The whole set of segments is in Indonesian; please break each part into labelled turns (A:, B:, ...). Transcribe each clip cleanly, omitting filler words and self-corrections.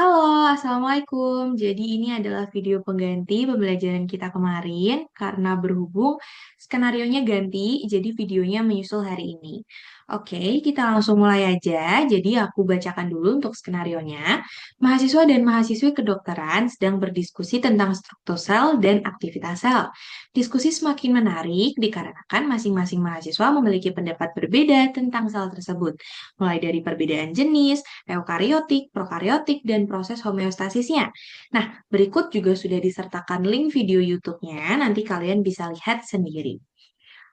A: Halo, Assalamualaikum. Jadi ini adalah video pengganti pembelajaran kita kemarin karena berhubung skenarionya ganti, jadi videonya menyusul hari ini. Oke, kita langsung mulai aja. Jadi aku bacakan dulu untuk skenarionya. Mahasiswa dan mahasiswi kedokteran sedang berdiskusi tentang struktur sel dan aktivitas sel. Diskusi semakin menarik dikarenakan masing-masing mahasiswa memiliki pendapat berbeda tentang sel tersebut, mulai dari perbedaan jenis, eukariotik, prokariotik, dan proses homeostasisnya. Nah, berikut juga sudah disertakan link video YouTube-nya, nanti kalian bisa lihat sendiri.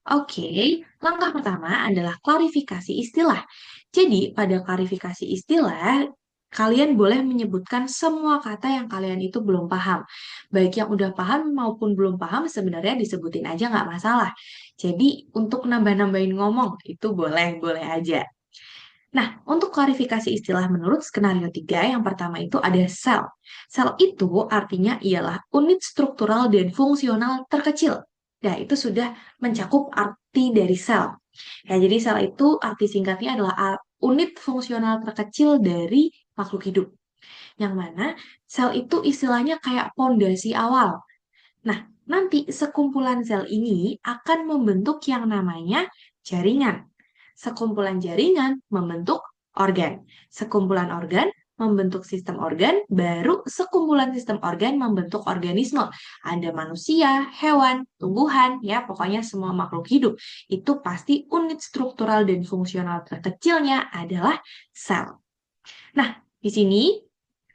A: Oke, langkah pertama adalah klarifikasi istilah. Jadi, pada klarifikasi istilah, kalian boleh menyebutkan semua kata yang kalian itu belum paham. Baik yang udah paham maupun belum paham, sebenarnya disebutin aja nggak masalah. Jadi, untuk nambah-nambahin ngomong, itu boleh-boleh aja. Nah, untuk klarifikasi istilah menurut skenario 3, yang pertama itu ada sel. Sel itu artinya ialah unit struktural dan fungsional terkecil. Nah, itu sudah mencakup arti dari sel. Ya, jadi sel itu arti singkatnya adalah unit fungsional terkecil dari makhluk hidup. Yang mana sel itu istilahnya kayak pondasi awal. Nah, nanti sekumpulan sel ini akan membentuk yang namanya jaringan. Sekumpulan jaringan membentuk organ. Sekumpulan organ membentuk sistem organ, baru sekumpulan sistem organ membentuk organisme. Ada manusia, hewan, tumbuhan, ya pokoknya semua makhluk hidup. Itu pasti unit struktural dan fungsional terkecilnya adalah sel. Nah, di sini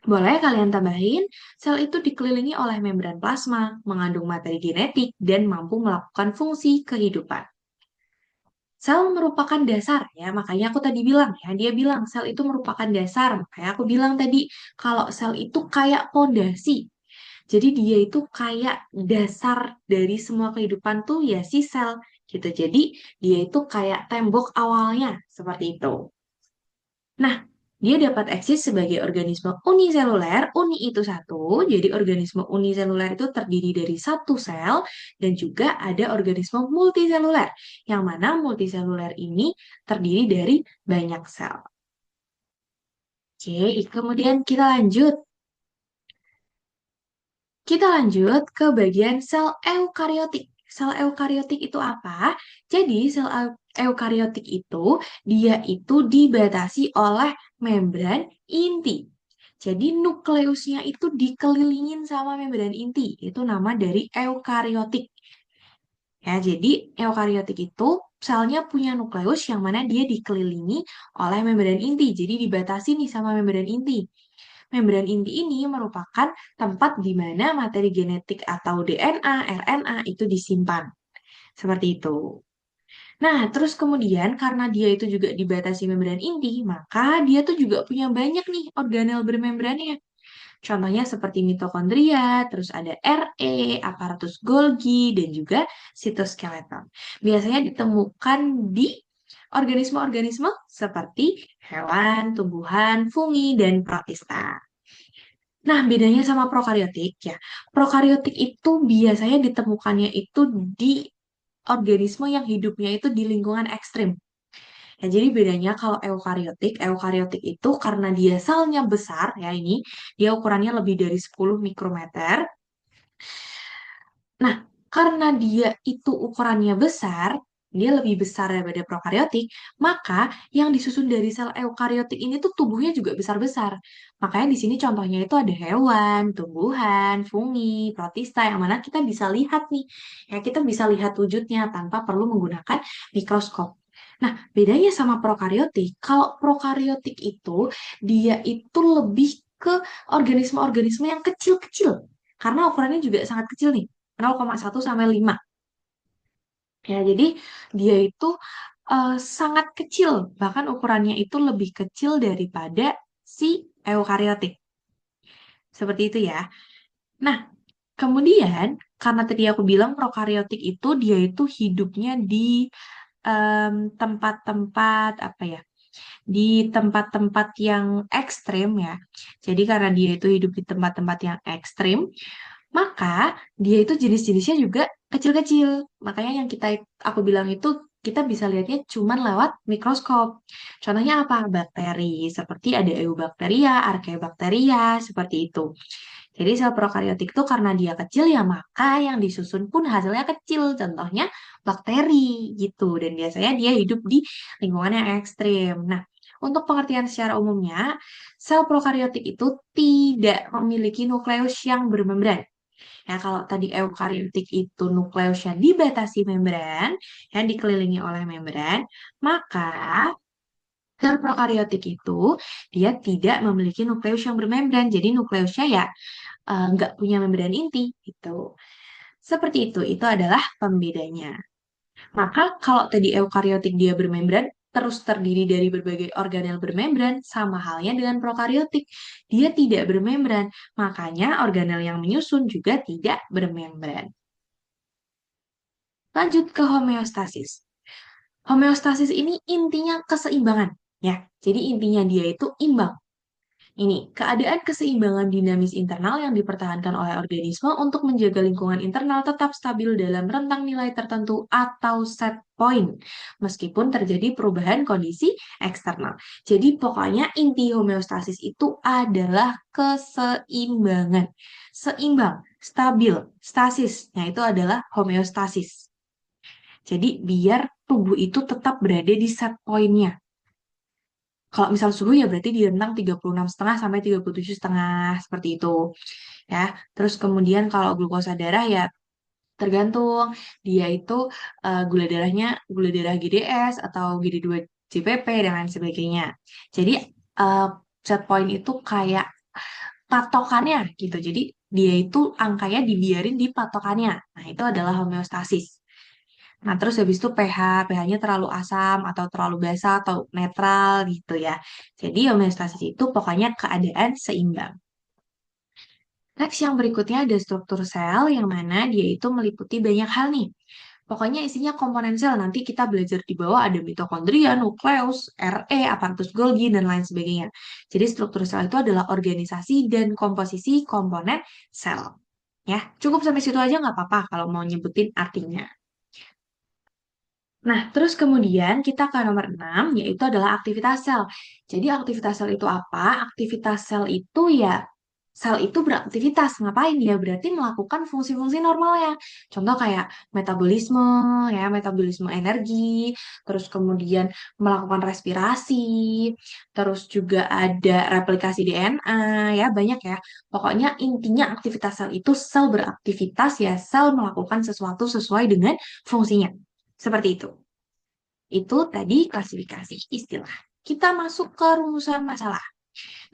A: boleh kalian tambahin, sel itu dikelilingi oleh membran plasma, mengandung materi genetik, dan mampu melakukan fungsi kehidupan. Sel merupakan dasar ya, makanya aku tadi bilang ya, dia bilang sel itu merupakan dasar. Makanya aku bilang tadi kalau sel itu kayak pondasi. Jadi dia itu kayak dasar dari semua kehidupan tuh ya si sel gitu. Jadi dia itu kayak tembok awalnya seperti itu. Nah, dia dapat eksis sebagai organisme uniseluler. Uni itu satu, jadi organisme uniseluler itu terdiri dari satu sel, dan juga ada organisme multiseluler, yang mana multiseluler ini terdiri dari banyak sel. Oke, kemudian kita lanjut. Kita lanjut ke bagian sel eukariotik. Sel eukariotik itu apa? Jadi, sel eukariotik itu dia itu dibatasi oleh membran inti. Jadi, nukleusnya itu dikelilingin sama membran inti. Itu nama dari eukariotik. Ya, jadi eukariotik itu selnya punya nukleus yang mana dia dikelilingi oleh membran inti. Jadi, dibatasi nih sama membran inti. Membran inti ini merupakan tempat di mana materi genetik atau DNA, RNA itu disimpan. Seperti itu. Nah, terus kemudian karena dia itu juga dibatasi membran inti, maka dia tuh juga punya banyak nih organel bermembrannya. Contohnya seperti mitokondria, terus ada RE, aparatus Golgi, dan juga sitoskeleton. Biasanya ditemukan di organisme-organisme seperti hewan, tumbuhan, fungi, dan protista. Nah, bedanya sama prokariotik ya. Prokariotik itu biasanya ditemukannya itu di organisme yang hidupnya itu di lingkungan ekstrim. Ya, jadi bedanya kalau eukariotik itu karena dia selnya besar ya ini, dia ukurannya lebih dari 10 mikrometer. Nah, karena dia itu ukurannya besar, dia lebih besar daripada prokariotik, maka yang disusun dari sel eukariotik ini tuh tubuhnya juga besar-besar. Makanya di sini contohnya itu ada hewan, tumbuhan, fungi, protista, yang mana kita bisa lihat nih. Ya, kita bisa lihat wujudnya tanpa perlu menggunakan mikroskop. Nah, bedanya sama prokariotik, kalau prokariotik itu, dia itu lebih ke organisme-organisme yang kecil-kecil. Karena ukurannya juga sangat kecil nih. 0,1 sampai 5. Ya, jadi dia itu sangat kecil, bahkan ukurannya itu lebih kecil daripada si eukariotik. Seperti itu ya. Nah, kemudian karena tadi aku bilang prokariotik itu dia itu hidupnya di tempat-tempat apa ya? Di tempat-tempat yang ekstrim ya. Jadi karena dia itu hidup di tempat-tempat yang ekstrim, maka dia itu jenis-jenisnya juga kecil-kecil. Makanya yang aku bilang itu kita bisa lihatnya cuma lewat mikroskop. Contohnya apa? Bakteri, seperti ada eubakteria, archaebacteria, seperti itu. Jadi sel prokariotik itu karena dia kecil ya maka yang disusun pun hasilnya kecil. Contohnya bakteri gitu. Dan biasanya dia hidup di lingkungan yang ekstrim. Nah, untuk pengertian secara umumnya, sel prokariotik itu tidak memiliki nukleus yang bermembran. Ya, kalau tadi eukariotik itu nukleusnya dibatasi membran, yang dikelilingi oleh membran, maka sel prokariotik itu dia tidak memiliki nukleus yang bermembran. Jadi nukleusnya ya nggak punya membran inti gitu. Seperti itu adalah pembedanya. Maka kalau tadi eukariotik dia bermembran, terus terdiri dari berbagai organel bermembran, sama halnya dengan prokariotik. Dia tidak bermembran, makanya organel yang menyusun juga tidak bermembran. Lanjut ke homeostasis. Homeostasis ini intinya keseimbangan, ya. Jadi intinya dia itu imbang. Ini keadaan keseimbangan dinamis internal yang dipertahankan oleh organisme untuk menjaga lingkungan internal tetap stabil dalam rentang nilai tertentu atau set point, meskipun terjadi perubahan kondisi eksternal. Jadi pokoknya inti homeostasis itu adalah keseimbangan. Seimbang, stabil, stasisnya itu adalah homeostasis. Jadi biar tubuh itu tetap berada di set point-nya. Kalau misal suhu ya berarti di rentang 36,5 sampai 37,5 seperti itu. Ya. Terus kemudian kalau glukosa darah ya tergantung dia itu gula darah GDS atau GD2-GPP dan lain sebagainya. Jadi eh, set point itu kayak patokannya gitu. Jadi dia itu angkanya dibiarin di patokannya. Nah, itu adalah homeostasis. Nah, terus habis itu pH-nya terlalu asam atau terlalu basa atau netral gitu ya. Jadi homeostasis itu pokoknya keadaan seimbang. Next yang berikutnya ada struktur sel yang mana dia itu meliputi banyak hal nih. Pokoknya isinya komponen sel. Nanti kita belajar di bawah ada mitokondria, nukleus, RE, aparatus Golgi, dan lain sebagainya. Jadi struktur sel itu adalah organisasi dan komposisi komponen sel. Ya, cukup sampai situ aja nggak apa-apa kalau mau nyebutin artinya. Nah, terus kemudian kita ke nomor 6, yaitu adalah aktivitas sel. Jadi aktivitas sel itu apa? Aktivitas sel itu ya, sel itu beraktivitas. Ngapain? Ya berarti melakukan fungsi-fungsi normalnya. Contoh kayak metabolisme, ya, metabolisme energi, terus kemudian melakukan respirasi, terus juga ada replikasi DNA, ya, banyak ya. Pokoknya intinya aktivitas sel itu sel beraktivitas ya, sel melakukan sesuatu sesuai dengan fungsinya. Seperti itu. Itu tadi klasifikasi istilah. Kita masuk ke rumusan masalah.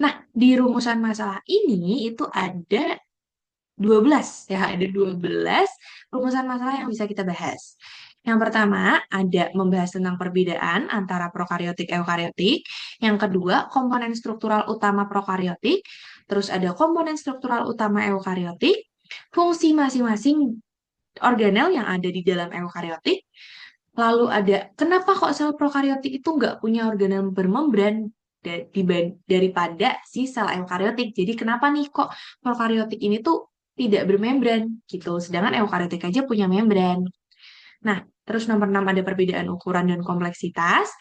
A: Nah, di rumusan masalah ini itu ada 12 ya, ada 12 rumusan masalah yang bisa kita bahas. Yang pertama ada membahas tentang perbedaan antara prokariotik eukariotik. Yang kedua, komponen struktural utama prokariotik. Terus ada komponen struktural utama eukariotik, fungsi masing-masing organel yang ada di dalam eukariotik. Lalu ada, kenapa kok sel prokariotik itu nggak punya organel bermembran daripada si sel eukariotik? Jadi kenapa nih kok prokariotik ini tuh tidak bermembran gitu, sedangkan eukariotik aja punya membran. Nah, terus nomor 6 ada perbedaan ukuran dan kompleksitas.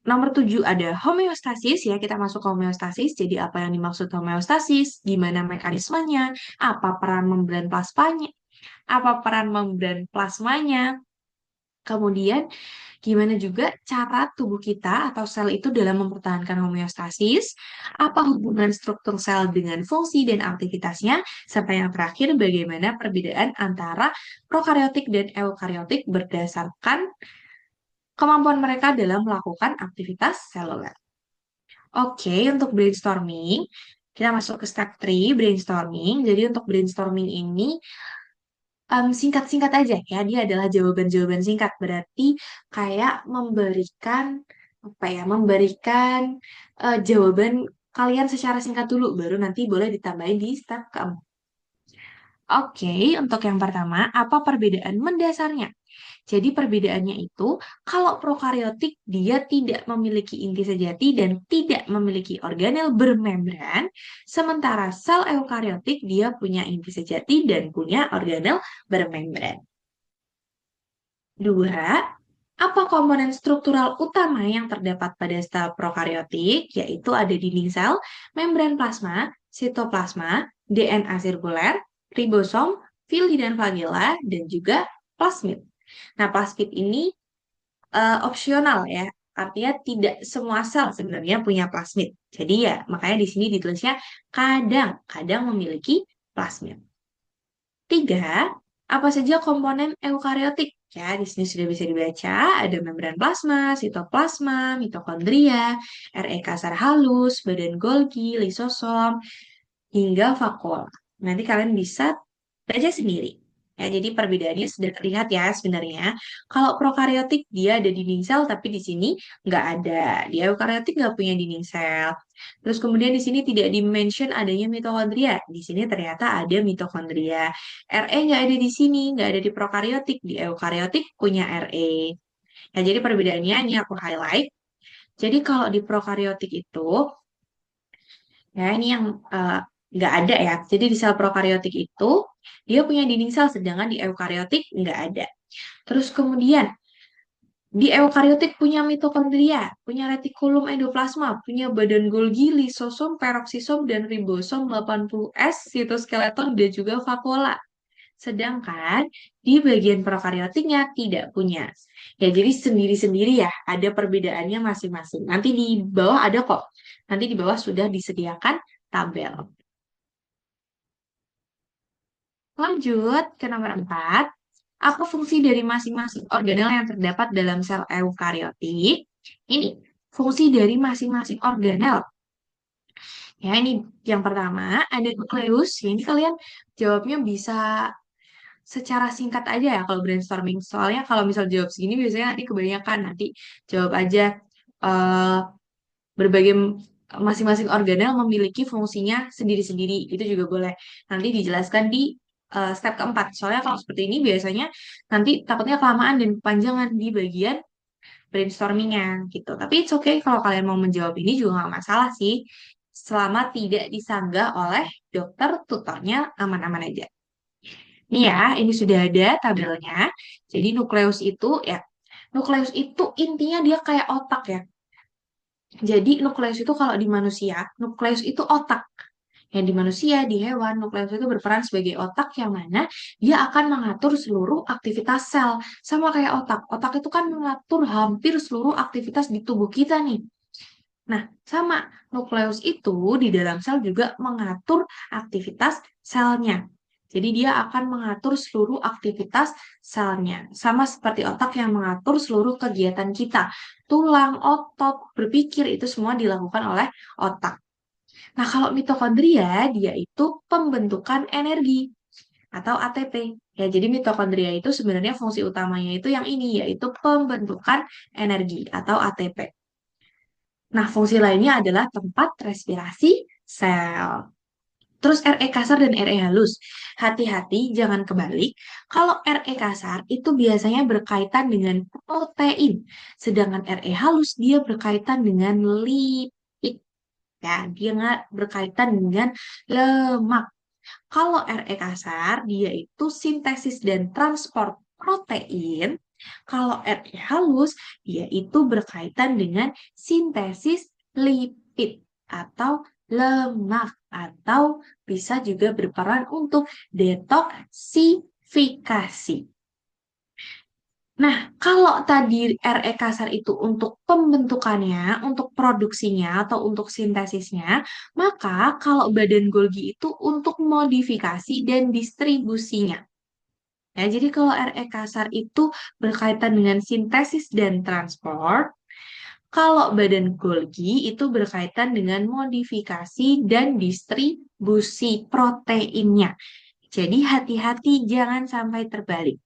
A: Nomor 7 ada homeostasis ya, kita masuk ke homeostasis. Jadi apa yang dimaksud homeostasis, gimana mekanismenya, apa peran membran plasmanya, Kemudian, gimana juga cara tubuh kita atau sel itu dalam mempertahankan homeostasis, apa hubungan struktur sel dengan fungsi dan aktivitasnya, sampai yang terakhir bagaimana perbedaan antara prokariotik dan eukariotik berdasarkan kemampuan mereka dalam melakukan aktivitas seluler. Oke, untuk brainstorming, kita masuk ke step 3, brainstorming. Jadi untuk brainstorming ini singkat-singkat aja ya, dia adalah jawaban-jawaban singkat. Berarti kayak memberikan jawaban kalian secara singkat dulu, baru nanti boleh ditambahin di step keempat. Oke, untuk yang pertama, apa perbedaan mendasarnya? Jadi perbedaannya itu, kalau prokariotik dia tidak memiliki inti sejati dan tidak memiliki organel bermembran, sementara sel eukariotik dia punya inti sejati dan punya organel bermembran. Dua, Apa komponen struktural utama yang terdapat pada sel prokariotik? Yaitu ada dinding sel, membran plasma, sitoplasma, DNA sirkuler, ribosom, villi dan flagella, dan juga plasmid. Nah, plasmid ini opsional ya. Artinya tidak semua sel sebenarnya punya plasmid. Jadi ya, makanya di sini ditulisnya kadang-kadang memiliki plasmid. Tiga, apa saja komponen eukariotik? Ya, di sini sudah bisa dibaca, ada membran plasma, sitoplasma, mitokondria, RE kasar halus, badan Golgi, lisosom, hingga vakuola. Nanti kalian bisa baca sendiri. Ya, jadi perbedaannya sudah terlihat ya sebenarnya. Kalau prokariotik dia ada dinding sel, tapi di sini nggak ada. Di eukariotik nggak punya dinding sel. Terus kemudian di sini tidak di-mention adanya mitokondria. Di sini ternyata ada mitokondria. RE nggak ada di sini, nggak ada di prokariotik. Di eukariotik punya RE. Nah, jadi perbedaannya ini aku highlight. Jadi kalau di prokariotik itu, ya ini yang nggak ada ya. Jadi di sel prokariotik itu, dia punya dinding sel, sedangkan di eukariotik nggak ada. Terus kemudian, di eukariotik punya mitokondria, punya retikulum endoplasma, punya badan Golgi, lisosom, peroksisom, dan ribosom 80S, sitoskeleton, dan juga vakuola. Sedangkan di bagian prokariotiknya tidak punya. Ya, jadi sendiri-sendiri ya, ada perbedaannya masing-masing. Nanti di bawah ada kok. Nanti di bawah sudah disediakan tabel. Lanjut ke nomor 4. Apa fungsi dari masing-masing organel yang terdapat dalam sel eukariotik? Ini fungsi dari masing-masing organel. Ya, ini yang pertama ada nukleus. Ini kalian jawabnya bisa secara singkat aja ya kalau brainstorming. Soalnya kalau misal jawab segini biasanya nanti kebanyakan. Nanti jawab aja eh, berbagai masing-masing organel memiliki fungsinya sendiri-sendiri. Itu juga boleh. Nanti dijelaskan di step keempat. Soalnya kalau seperti ini biasanya nanti takutnya kelamaan dan kepanjangan di bagian brainstormingnya gitu. Tapi it's okay kalau kalian mau menjawab ini juga nggak masalah sih. Selama tidak disanggah oleh dokter tutornya aman-aman aja. Ini ya, ini sudah ada tabelnya. Jadi nukleus itu intinya dia kayak otak ya. Jadi nukleus itu kalau di manusia, nukleus itu otak. Yang di manusia, di hewan, nukleus itu berperan sebagai otak yang mana dia akan mengatur seluruh aktivitas sel. Sama kayak otak. Otak itu kan mengatur hampir seluruh aktivitas di tubuh kita nih. Nah, sama nukleus itu di dalam sel juga mengatur aktivitas selnya. Jadi dia akan mengatur seluruh aktivitas selnya. Sama seperti otak yang mengatur seluruh kegiatan kita. Tulang, otot, berpikir itu semua dilakukan oleh otak. Nah, kalau mitokondria dia itu pembentukan energi atau ATP. Ya, jadi mitokondria itu sebenarnya fungsi utamanya itu yang ini yaitu pembentukan energi atau ATP. Nah, fungsi lainnya adalah tempat respirasi sel. Terus RE kasar dan RE halus. Hati-hati, jangan kebalik. Kalau RE kasar itu biasanya berkaitan dengan protein. Sedangkan RE halus dia berkaitan dengan lipid. Ya, dia nggak berkaitan dengan lemak. Kalau RE kasar, dia itu sintesis dan transport protein. Kalau RE halus, dia itu berkaitan dengan sintesis lipid atau lemak atau bisa juga berperan untuk detoksifikasi. Nah, kalau tadi RE kasar itu untuk pembentukannya, untuk produksinya atau untuk sintesisnya, maka kalau badan Golgi itu untuk modifikasi dan distribusinya. Ya, jadi kalau RE kasar itu berkaitan dengan sintesis dan transport, kalau badan Golgi itu berkaitan dengan modifikasi dan distribusi proteinnya. Jadi hati-hati jangan sampai terbalik.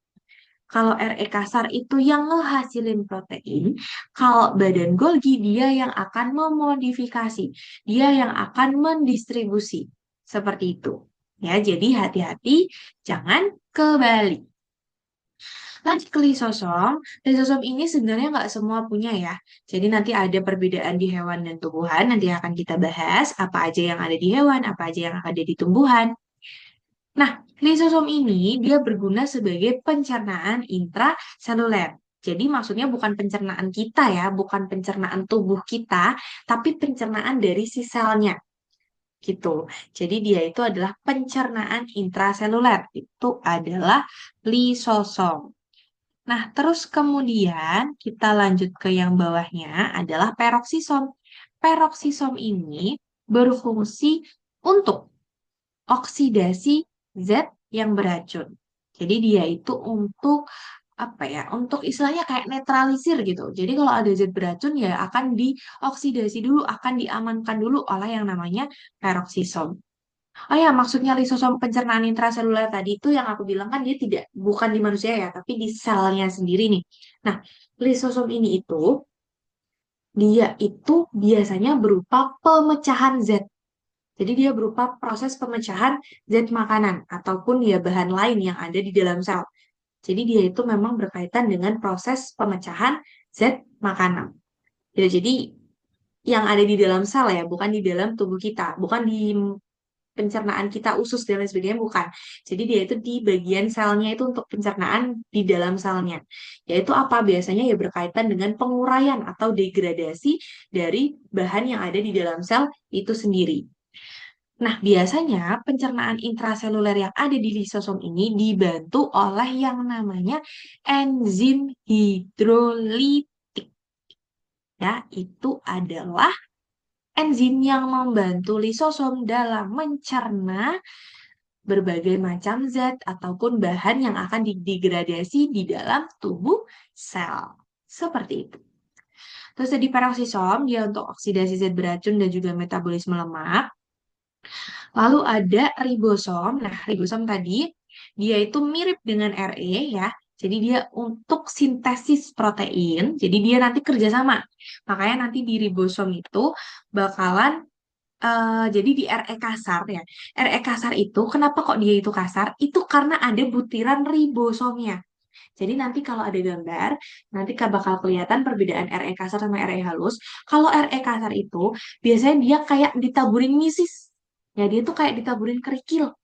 A: Kalau RE kasar itu yang ngehasilin protein, kalau badan Golgi dia yang akan memodifikasi, dia yang akan mendistribusi. Seperti itu. Ya, jadi hati-hati jangan kebalik. Lanjut ke lisosom. Lisosom ini sebenarnya nggak semua punya ya. Jadi nanti ada perbedaan di hewan dan tumbuhan. Nanti akan kita bahas apa aja yang ada di hewan, apa aja yang ada di tumbuhan. Nah, lisosom ini dia berguna sebagai pencernaan intraseluler. Jadi maksudnya bukan pencernaan kita ya, bukan pencernaan tubuh kita, tapi pencernaan dari si selnya gitu. Jadi dia itu adalah pencernaan intraseluler. Itu adalah lisosom. Nah, terus kemudian kita lanjut ke yang bawahnya adalah peroksisom. Peroksisom ini berfungsi untuk oksidasi zat yang beracun. Jadi dia itu untuk apa ya? Untuk istilahnya kayak netralisir gitu. Jadi kalau ada zat beracun ya akan dioksidasi dulu, akan diamankan dulu oleh yang namanya peroksisom. Oh ya, maksudnya lisosom pencernaan intraseluler tadi itu yang aku bilang kan dia tidak bukan di manusia ya, tapi di selnya sendiri nih. Nah, lisosom ini itu dia itu biasanya berupa pemecahan zat. Jadi dia berupa proses pemecahan zat makanan ataupun ya bahan lain yang ada di dalam sel. Jadi dia itu memang berkaitan dengan proses pemecahan zat makanan. Ya, jadi yang ada di dalam sel ya, bukan di dalam tubuh kita, bukan di pencernaan kita usus dan lain sebagainya, bukan. Jadi dia itu di bagian selnya itu untuk pencernaan di dalam selnya. Yaitu apa? Biasanya ya berkaitan dengan penguraian atau degradasi dari bahan yang ada di dalam sel itu sendiri. Nah, biasanya pencernaan intraseluler yang ada di lisosom ini dibantu oleh yang namanya enzim hidrolitik. Ya, itu adalah enzim yang membantu lisosom dalam mencerna berbagai macam zat ataupun bahan yang akan didegradasi di dalam tubuh sel. Seperti itu. Terus tadi peroksisom, dia untuk oksidasi zat beracun dan juga metabolisme lemak. Lalu ada ribosom. Nah, ribosom tadi dia itu mirip dengan RE ya. Jadi dia untuk sintesis protein. Jadi dia nanti kerjasama. Makanya nanti di ribosom itu bakalan jadi di RE kasar ya. RE kasar itu kenapa kok dia itu kasar? Itu karena ada butiran ribosomnya. Jadi nanti kalau ada gambar, nanti bakal kelihatan perbedaan RE kasar sama RE halus. Kalau RE kasar itu biasanya dia kayak ditaburin misis. Ya, dia tuh kayak ditaburin kerikil.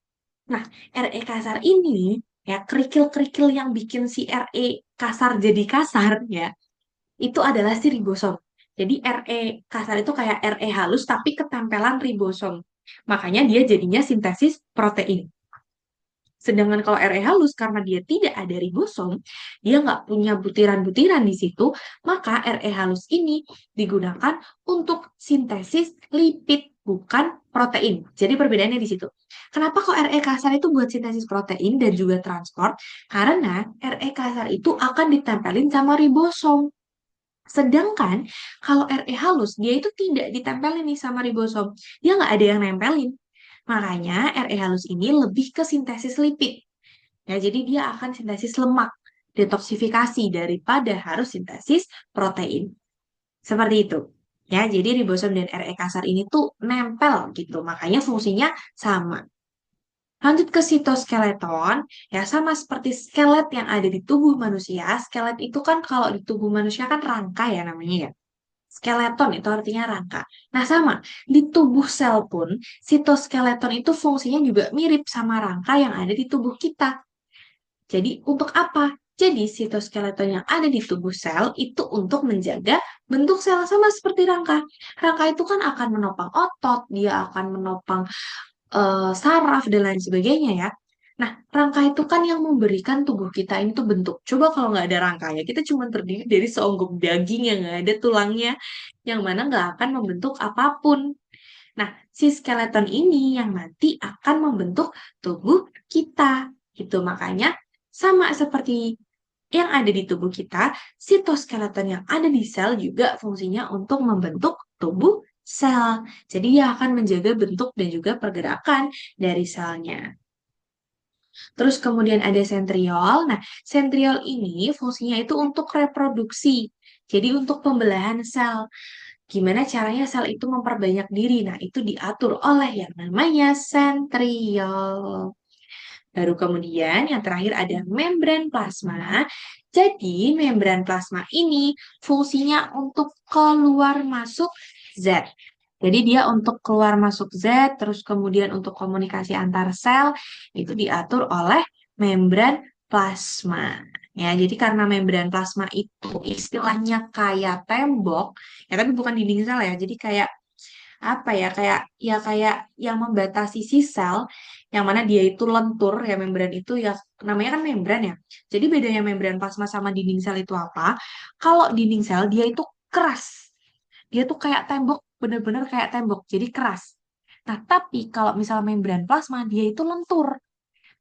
A: Nah, RE kasar ini ya kerikil-kerikil yang bikin si RE kasar jadi kasar ya, itu adalah si ribosom. Jadi RE kasar itu kayak RE halus tapi ketempelan ribosom. Makanya dia jadinya sintesis protein. Sedangkan kalau RE halus karena dia tidak ada ribosom, dia nggak punya butiran-butiran di situ, maka RE halus ini digunakan untuk sintesis lipid, bukan protein. Jadi perbedaannya di situ. Kenapa kok RE kasar itu buat sintesis protein dan juga transport? Karena RE kasar itu akan ditempelin sama ribosom. Sedangkan kalau RE halus, dia itu tidak ditempelin nih sama ribosom. Dia nggak ada yang nempelin. Makanya RE halus ini lebih ke sintesis lipid. Ya, jadi dia akan sintesis lemak, detoksifikasi daripada harus sintesis protein. Seperti itu. Ya, jadi ribosom dan RE kasar ini tuh nempel gitu. Makanya fungsinya sama. Lanjut ke sitoskeleton, ya sama seperti skelet yang ada di tubuh manusia. Skelet itu kan kalau di tubuh manusia kan rangka ya namanya ya. Skeleton itu artinya rangka. Nah, sama. Di tubuh sel pun, sitoskeleton itu fungsinya juga mirip sama rangka yang ada di tubuh kita. Jadi, untuk apa? Jadi, sitoskeleton yang ada di tubuh sel itu untuk menjaga bentuk sel sama seperti rangka. Rangka itu kan akan menopang otot, dia akan menopang saraf, dan lain sebagainya ya. Nah, rangka itu kan yang memberikan tubuh kita ini tuh bentuk. Coba kalau nggak ada rangka ya, kita cuma terdiri dari seonggok daging yang nggak ada tulangnya, yang mana nggak akan membentuk apapun. Nah, si skeleton ini yang nanti akan membentuk tubuh kita. Gitu, makanya sama seperti yang ada di tubuh kita, sitoskeleton yang ada di sel juga fungsinya untuk membentuk tubuh sel. Jadi dia akan menjaga bentuk dan juga pergerakan dari selnya. Terus kemudian ada sentriol. Nah, sentriol ini fungsinya itu untuk reproduksi. Jadi untuk pembelahan sel. Gimana caranya sel itu memperbanyak diri? Nah, itu diatur oleh yang namanya sentriol. Baru kemudian yang terakhir ada membran plasma. Jadi membran plasma ini fungsinya untuk keluar masuk zat. Jadi dia untuk keluar masuk zat, terus kemudian untuk komunikasi antar sel itu diatur oleh membran plasma. Ya, jadi karena membran plasma itu istilahnya kayak tembok, ya tapi bukan dinding sel ya. Jadi kayak apa ya, kayak yang membatasi si sel, yang mana dia itu lentur ya, membran itu ya namanya kan membran ya. Jadi bedanya membran plasma sama dinding sel itu apa? Kalau dinding sel dia itu keras, dia tuh kayak tembok, bener-bener kayak tembok, jadi keras. Nah, tapi kalau misal membran plasma dia itu lentur.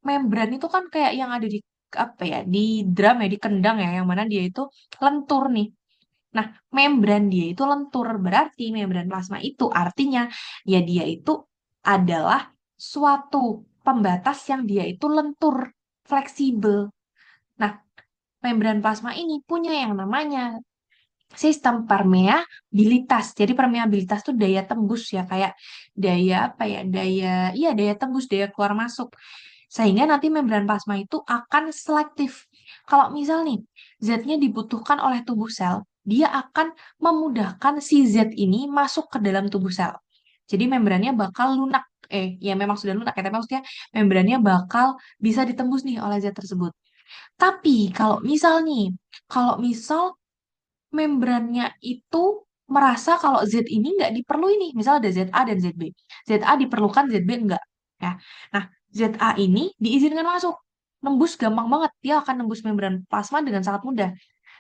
A: Membran itu kan kayak yang ada di apa ya, di drum ya, di kendang ya, yang mana dia itu lentur nih. Nah, membran dia itu lentur, berarti membran plasma itu artinya ya dia itu adalah suatu pembatas yang dia itu lentur, fleksibel. Nah, membran plasma ini punya yang namanya sistem permeabilitas. Jadi permeabilitas tuh daya tembus ya, kayak daya apa ya, iya daya tembus, daya keluar masuk. Sehingga nanti membran plasma itu akan selektif. Kalau misal nih, Z-nya dibutuhkan oleh tubuh sel, dia akan memudahkan si Z ini masuk ke dalam tubuh sel. Jadi membrannya bakal lunak. Ya memang sudah lunak ya, tapi maksudnya membrannya bakal bisa ditembus nih oleh Z tersebut. Tapi kalau misal membrannya itu merasa kalau Z ini nggak diperluin nih, misal ada ZA dan ZB. ZA diperlukan, ZB enggak. Ya. Nah, ZA ini diizinkan masuk. Nembus gampang banget. Dia akan nembus membran plasma dengan sangat mudah.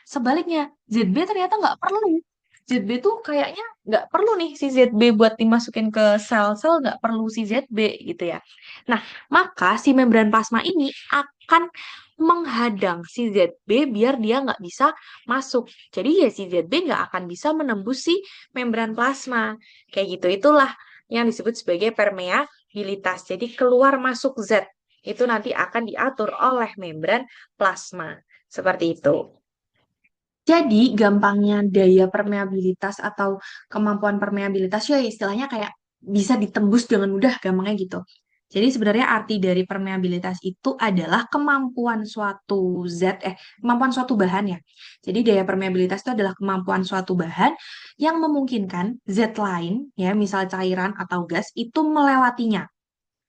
A: Sebaliknya, ZB ternyata nggak perlu. ZB tuh kayaknya nggak perlu nih si ZB buat dimasukin ke sel-sel, nggak perlu si ZB gitu ya. Nah, maka si membran plasma ini akan menghadang si ZB biar dia nggak bisa masuk. Jadi ya si ZB nggak akan bisa menembus si membran plasma. Kayak gitu, itulah yang disebut sebagai permeabilitas. Jadi keluar masuk Z itu nanti akan diatur oleh membran plasma. Seperti itu. Jadi gampangnya daya permeabilitas atau kemampuan permeabilitas ya istilahnya kayak bisa ditembus dengan mudah, gampangnya gitu. Jadi sebenarnya arti dari permeabilitas itu adalah kemampuan suatu bahan ya. Jadi daya permeabilitas itu adalah kemampuan suatu bahan yang memungkinkan zat lain ya, misal cairan atau gas itu melewatinya.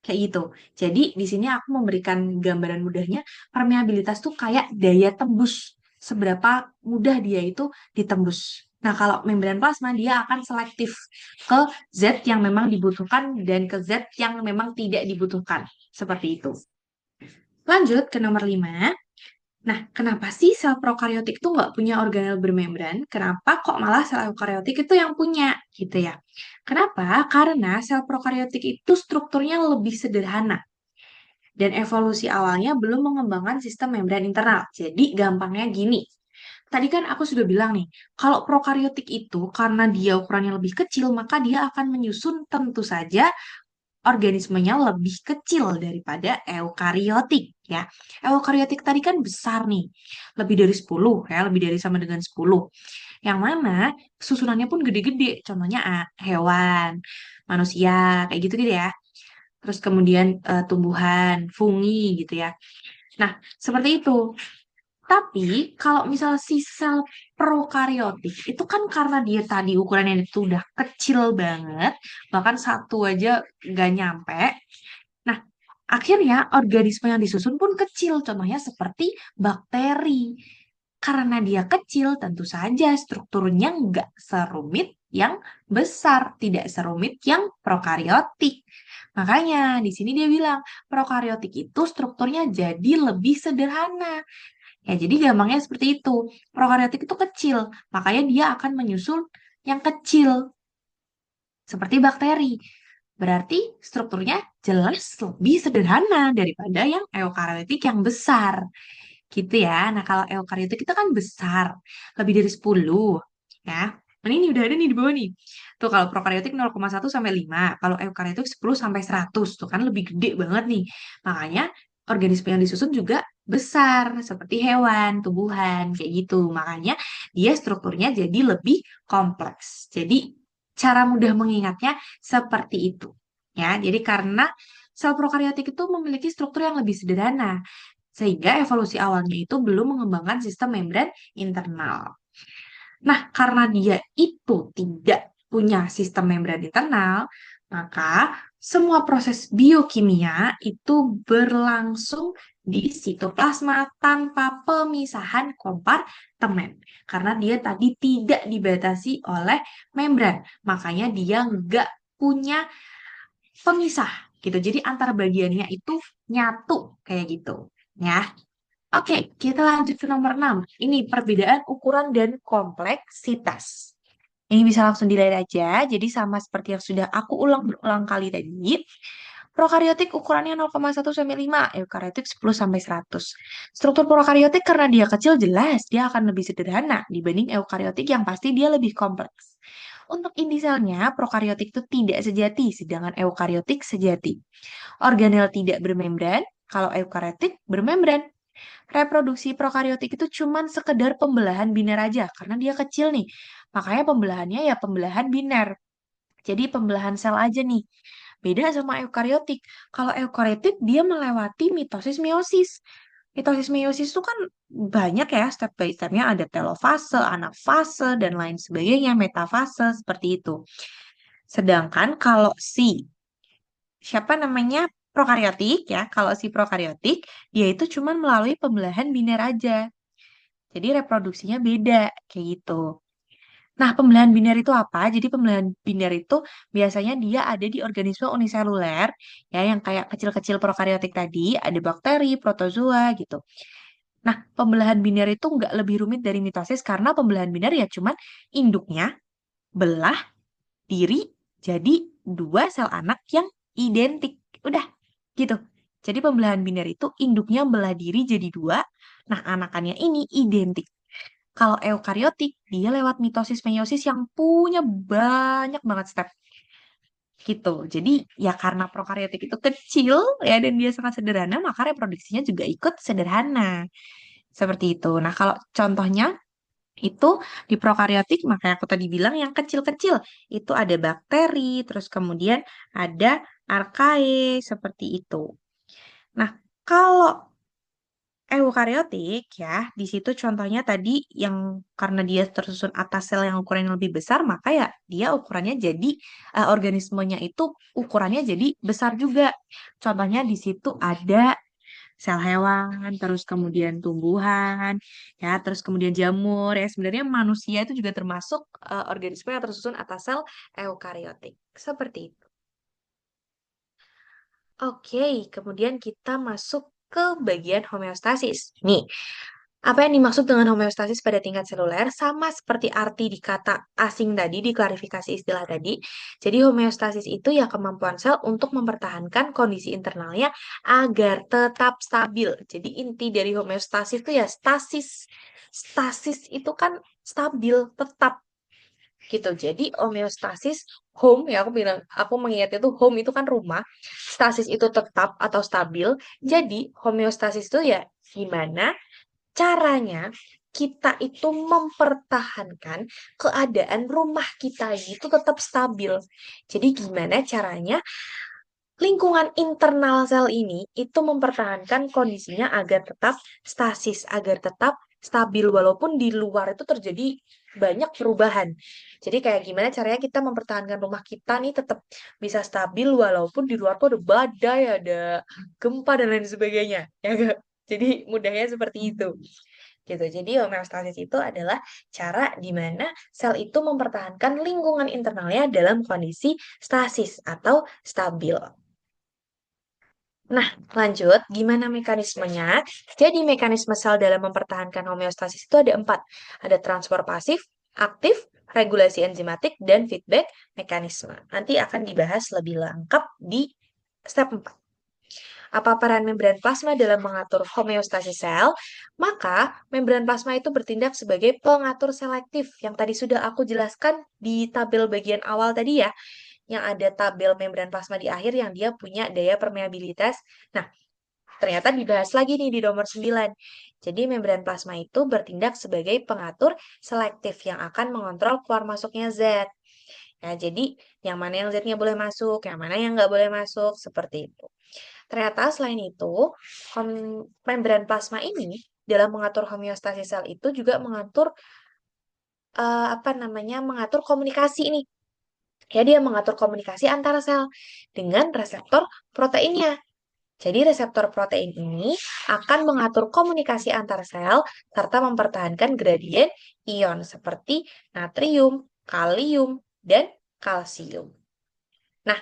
A: Kayak gitu. Jadi di sini aku memberikan gambaran mudahnya, permeabilitas tuh kayak daya tembus. Seberapa mudah dia itu ditembus. Nah, kalau membran plasma dia akan selektif ke zat yang memang dibutuhkan dan ke zat yang memang tidak dibutuhkan. Seperti itu. Lanjut ke nomor 5. Nah, kenapa sih sel prokariotik itu nggak punya organel bermembran? Kenapa kok malah sel eukariotik itu yang punya? Gitu ya. Kenapa? Karena sel prokariotik itu strukturnya lebih sederhana. Dan evolusi awalnya belum mengembangkan sistem membran internal. Jadi gampangnya gini. Tadi kan aku sudah bilang nih, kalau prokariotik itu karena dia ukurannya lebih kecil, maka dia akan menyusun tentu saja organismenya lebih kecil daripada eukariotik ya. Eukariotik tadi kan besar nih, lebih dari 10 ya, lebih dari sama dengan 10. Yang mana susunannya pun gede-gede, contohnya hewan, manusia, kayak gitu-gitu ya. Terus kemudian tumbuhan, fungi gitu ya. Nah, seperti itu. Tapi kalau misal si sel prokariotik itu kan karena dia tadi ukurannya itu udah kecil banget, bahkan satu aja nggak nyampe. Nah, akhirnya organisme yang disusun pun kecil, contohnya seperti bakteri. Karena dia kecil, tentu saja strukturnya nggak serumit yang besar, tidak serumit yang prokariotik. Makanya di sini dia bilang prokariotik itu strukturnya jadi lebih sederhana. Ya, jadi gampangnya seperti itu. Prokariotik itu kecil, makanya dia akan menyusul yang kecil, seperti bakteri. Berarti strukturnya jelas lebih sederhana daripada yang eukariotik yang besar. Gitu ya. Nah, kalau eukariotik itu kan besar, lebih dari 10. Ya. Nah, ini udah ada nih di bawah nih. Tuh kalau prokariotik 0,1 sampai 5, kalau eukariotik 10 sampai 100, tuh kan lebih gede banget nih. Makanya organisme yang disusun juga besar, seperti hewan, tumbuhan, kayak gitu. Makanya dia strukturnya jadi lebih kompleks. Jadi cara mudah mengingatnya seperti itu. Ya, jadi karena sel prokariotik itu memiliki struktur yang lebih sederhana, sehingga evolusi awalnya itu belum mengembangkan sistem membran internal. Nah, karena dia itu tidak punya sistem membran internal, Maka semua proses biokimia itu berlangsung di sitoplasma tanpa pemisahan kompartemen. Karena dia tadi tidak dibatasi oleh membran. Makanya dia nggak punya pemisah gitu. Jadi antar bagiannya itu nyatu kayak gitu. Ya. Oke, kita lanjut ke nomor 6. Ini perbedaan ukuran dan kompleksitas. Ini bisa langsung dilihat aja. Jadi sama seperti yang sudah aku ulang berulang kali tadi. Prokariotik ukurannya 0,1 sampai 5, eukariotik 10 sampai 100. Struktur prokariotik karena dia kecil jelas dia akan lebih sederhana dibanding eukariotik yang pasti dia lebih kompleks. Untuk inti selnya, prokariotik itu tidak sejati, sedangkan eukariotik sejati. Organel tidak bermembran, kalau eukariotik bermembran. Reproduksi prokariotik itu cuman sekedar pembelahan biner aja, karena dia kecil nih. Makanya pembelahannya ya pembelahan biner. Jadi pembelahan sel aja nih. Beda sama eukariotik. Kalau eukariotik dia melewati mitosis meiosis. Mitosis meiosis itu kan banyak ya step by stepnya, ada telofase, anafase, dan lain sebagainya, metafase, seperti itu. Sedangkan kalau si siapa namanya prokariotik ya, kalau si prokariotik dia itu cuma melalui pembelahan biner aja. Jadi reproduksinya beda kayak gitu. Nah, pembelahan biner itu apa? Jadi pembelahan biner itu biasanya dia ada di organisme uniseluler ya yang kayak kecil-kecil prokariotik tadi, ada bakteri, protozoa gitu. Nah, pembelahan biner itu nggak lebih rumit dari mitosis karena pembelahan biner ya cuman induknya belah diri jadi dua sel anak yang identik. Udah, gitu. Jadi pembelahan biner itu induknya belah diri jadi dua, nah anakannya ini identik. Kalau eukariotik, dia lewat mitosis meiosis yang punya banyak banget step gitu. Jadi ya karena prokariotik itu kecil ya dan dia sangat sederhana, maka reproduksinya juga ikut sederhana. Seperti itu. Nah, kalau contohnya itu di prokariotik, makanya aku tadi bilang yang kecil-kecil itu ada bakteri, terus kemudian ada archaea seperti itu. Nah, kalau eukariotik ya, di situ contohnya tadi yang karena dia tersusun atas sel yang ukurannya lebih besar, maka ya dia ukurannya jadi organismenya itu ukurannya jadi besar juga. Contohnya di situ ada sel hewan, terus kemudian tumbuhan, ya, terus kemudian jamur ya. Sebenarnya manusia itu juga termasuk organisme yang tersusun atas sel eukariotik. Seperti itu. Oke, kemudian kita masuk ke bagian homeostasis. Nih, apa yang dimaksud dengan homeostasis pada tingkat seluler sama seperti arti di kata asing tadi, di klarifikasi istilah tadi. Jadi homeostasis itu ya kemampuan sel untuk mempertahankan kondisi internalnya agar tetap stabil. Jadi inti dari homeostasis itu ya stasis. Stasis itu kan stabil, tetap gitu. Jadi homeostasis home ya aku mengingatnya tuh home itu kan rumah, stasis itu tetap atau stabil. Jadi homeostasis itu ya gimana caranya kita itu mempertahankan keadaan rumah kita itu tetap stabil. Jadi gimana caranya lingkungan internal sel ini itu mempertahankan kondisinya agar tetap stasis, agar tetap stabil walaupun di luar itu terjadi banyak perubahan. Jadi kayak gimana caranya kita mempertahankan rumah kita nih tetap bisa stabil walaupun di luar tuh ada badai, ada gempa dan lain sebagainya. Ya nggak? Jadi mudahnya seperti itu gitu. Jadi homeostasis itu adalah cara di mana sel itu mempertahankan lingkungan internalnya dalam kondisi stasis atau stabil. Nah, lanjut, gimana mekanismenya? Jadi mekanisme sel dalam mempertahankan homeostasis itu ada 4. Ada transport pasif, aktif, regulasi enzimatik, dan feedback mekanisme. Nanti akan dibahas lebih lengkap di step 4. Apa peran membran plasma dalam mengatur homeostasis sel? Maka, membran plasma itu bertindak sebagai pengatur selektif yang tadi sudah aku jelaskan di tabel bagian awal tadi ya, yang ada tabel membran plasma di akhir yang dia punya daya permeabilitas. Nah, ternyata dibahas lagi nih di nomor 9. Jadi membran plasma itu bertindak sebagai pengatur selektif yang akan mengontrol keluar masuknya zat. Ya, jadi yang mana yang Z-nya boleh masuk, yang mana yang nggak boleh masuk, seperti itu. Ternyata selain itu, membran plasma ini dalam mengatur homeostasis sel itu juga mengatur mengatur komunikasi ini
B: Ya, dia mengatur komunikasi antara sel dengan reseptor proteinnya. Jadi reseptor protein ini akan mengatur komunikasi antar sel serta mempertahankan gradien ion seperti natrium, kalium, dan kalsium. Nah,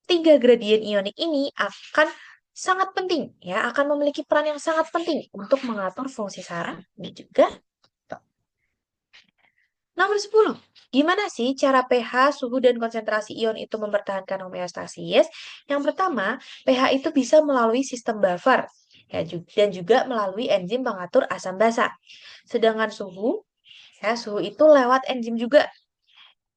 B: tiga gradien ionik ini akan sangat penting ya, akan memiliki peran yang sangat penting untuk mengatur fungsi saraf dan juga otot. Nomor 10. Gimana sih cara pH, suhu, dan konsentrasi ion itu mempertahankan homeostasis? Yang pertama, pH itu bisa melalui sistem buffer ya, dan juga melalui enzim pengatur asam basa. Sedangkan suhu, ya, suhu itu lewat enzim juga.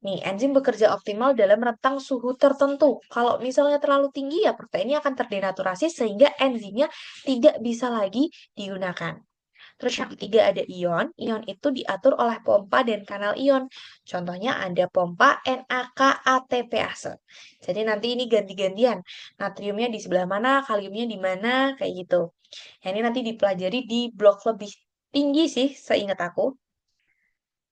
B: Nih, enzim bekerja optimal dalam rentang suhu tertentu. Kalau misalnya terlalu tinggi, ya proteinnya akan terdenaturasi sehingga enzimnya tidak bisa lagi digunakan. Terus yang ketiga ada ion. Ion itu diatur oleh pompa dan kanal ion. Contohnya ada pompa NAK-ATPase. Jadi nanti ini ganti-gantian. Natriumnya di sebelah mana, kaliumnya di mana, kayak gitu. Ya, ini nanti dipelajari di blok lebih tinggi sih, seingat aku.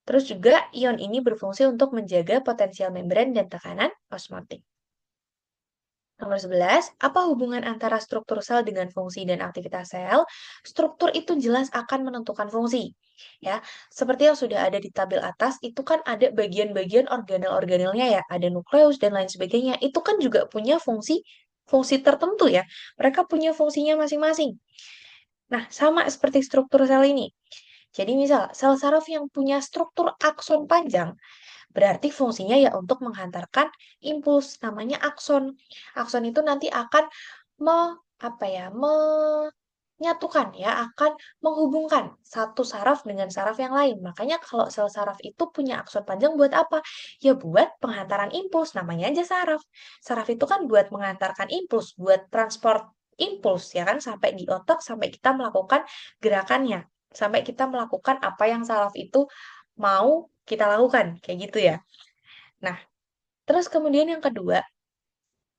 B: Terus juga ion ini berfungsi untuk menjaga potensial membran dan tekanan osmotik. Nomor 11, apa hubungan antara struktur sel dengan fungsi dan aktivitas sel? Struktur itu jelas akan menentukan fungsi. Ya, seperti yang sudah ada di tabel atas, itu kan ada bagian-bagian organel-organelnya ya, ada nukleus dan lain sebagainya. Itu kan juga punya fungsi tertentu ya. Mereka punya fungsinya masing-masing. Nah, sama seperti struktur sel ini. Jadi misal, sel saraf yang punya struktur akson panjang, berarti fungsinya ya untuk menghantarkan impuls, namanya akson. Akson itu nanti akan menyatukan ya, akan menghubungkan satu saraf dengan saraf yang lain. Makanya kalau sel saraf itu punya akson panjang buat apa? Ya buat penghantaran impuls, namanya aja saraf. Saraf itu kan buat menghantarkan impuls, buat transport impuls ya kan sampai di otak sampai kita melakukan gerakannya, sampai kita melakukan apa yang saraf itu mau kita lakukan, kayak gitu ya. Nah, terus kemudian yang kedua,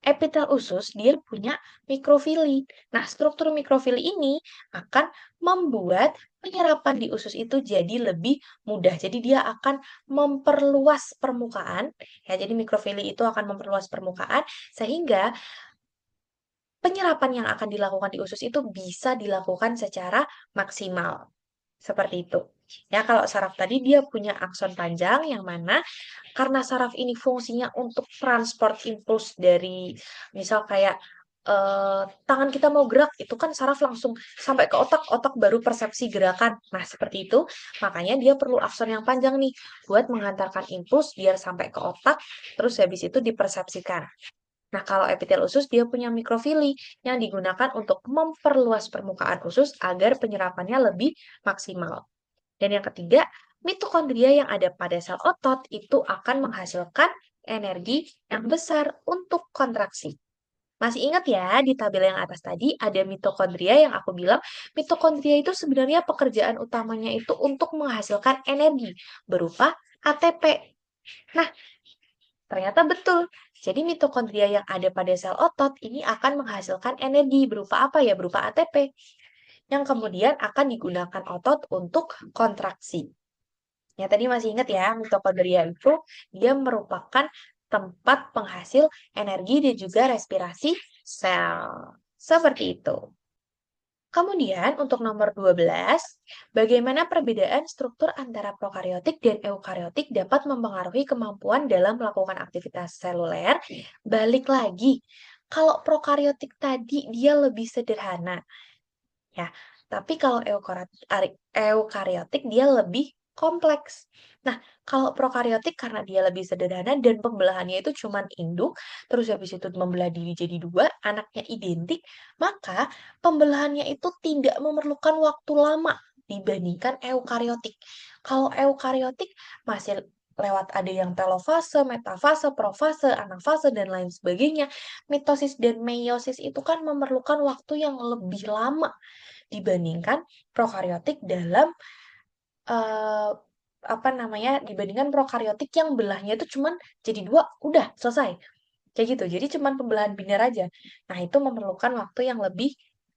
B: epitel usus dia punya mikrofili. Nah, struktur mikrofili ini akan membuat penyerapan di usus itu jadi lebih mudah. Jadi dia akan memperluas permukaan. Ya, jadi mikrofili itu akan memperluas permukaan sehingga penyerapan yang akan dilakukan di usus itu bisa dilakukan secara maksimal. Seperti itu. Ya, kalau saraf tadi dia punya akson panjang yang mana karena saraf ini fungsinya untuk transport impuls dari misal kayak tangan kita mau gerak itu kan saraf langsung sampai ke otak, otak baru persepsi gerakan. Nah, seperti itu. Makanya dia perlu akson yang panjang nih buat menghantarkan impuls biar sampai ke otak terus habis itu dipersepsikan. Nah, kalau epitel usus dia punya mikrofili yang digunakan untuk memperluas permukaan usus agar penyerapannya lebih maksimal. Dan yang ketiga, mitokondria yang ada pada sel otot itu akan menghasilkan energi yang besar untuk kontraksi. Masih ingat ya, di tabel yang atas tadi ada mitokondria yang aku bilang, mitokondria itu sebenarnya pekerjaan utamanya itu untuk menghasilkan energi berupa ATP. Nah, ternyata betul. Jadi mitokondria yang ada pada sel otot ini akan menghasilkan energi berupa apa ya? Berupa ATP yang kemudian akan digunakan otot untuk kontraksi. Ya, tadi masih ingat ya, mitokondria itu dia merupakan tempat penghasil energi dan juga respirasi sel. Seperti itu. Kemudian untuk nomor 12, bagaimana perbedaan struktur antara prokariotik dan eukariotik dapat mempengaruhi kemampuan dalam melakukan aktivitas seluler? Balik lagi, kalau prokariotik tadi dia lebih sederhana, ya. Tapi kalau eukariotik dia lebih kompleks. Nah, kalau prokariotik karena dia lebih sederhana dan pembelahannya itu cuma induk, terus habis itu membelah diri jadi dua, anaknya identik, maka pembelahannya itu tidak memerlukan waktu lama dibandingkan eukariotik. Kalau eukariotik masih lewat ada yang telofase, metafase, profase, anafase, dan lain sebagainya. Mitosis dan meiosis itu kan memerlukan waktu yang lebih lama dibandingkan prokariotik dalam eh, dibandingkan prokariotik yang belahnya itu cuman jadi dua, udah selesai. Kayak gitu. Jadi cuman pembelahan biner aja. Nah, itu memerlukan waktu yang lebih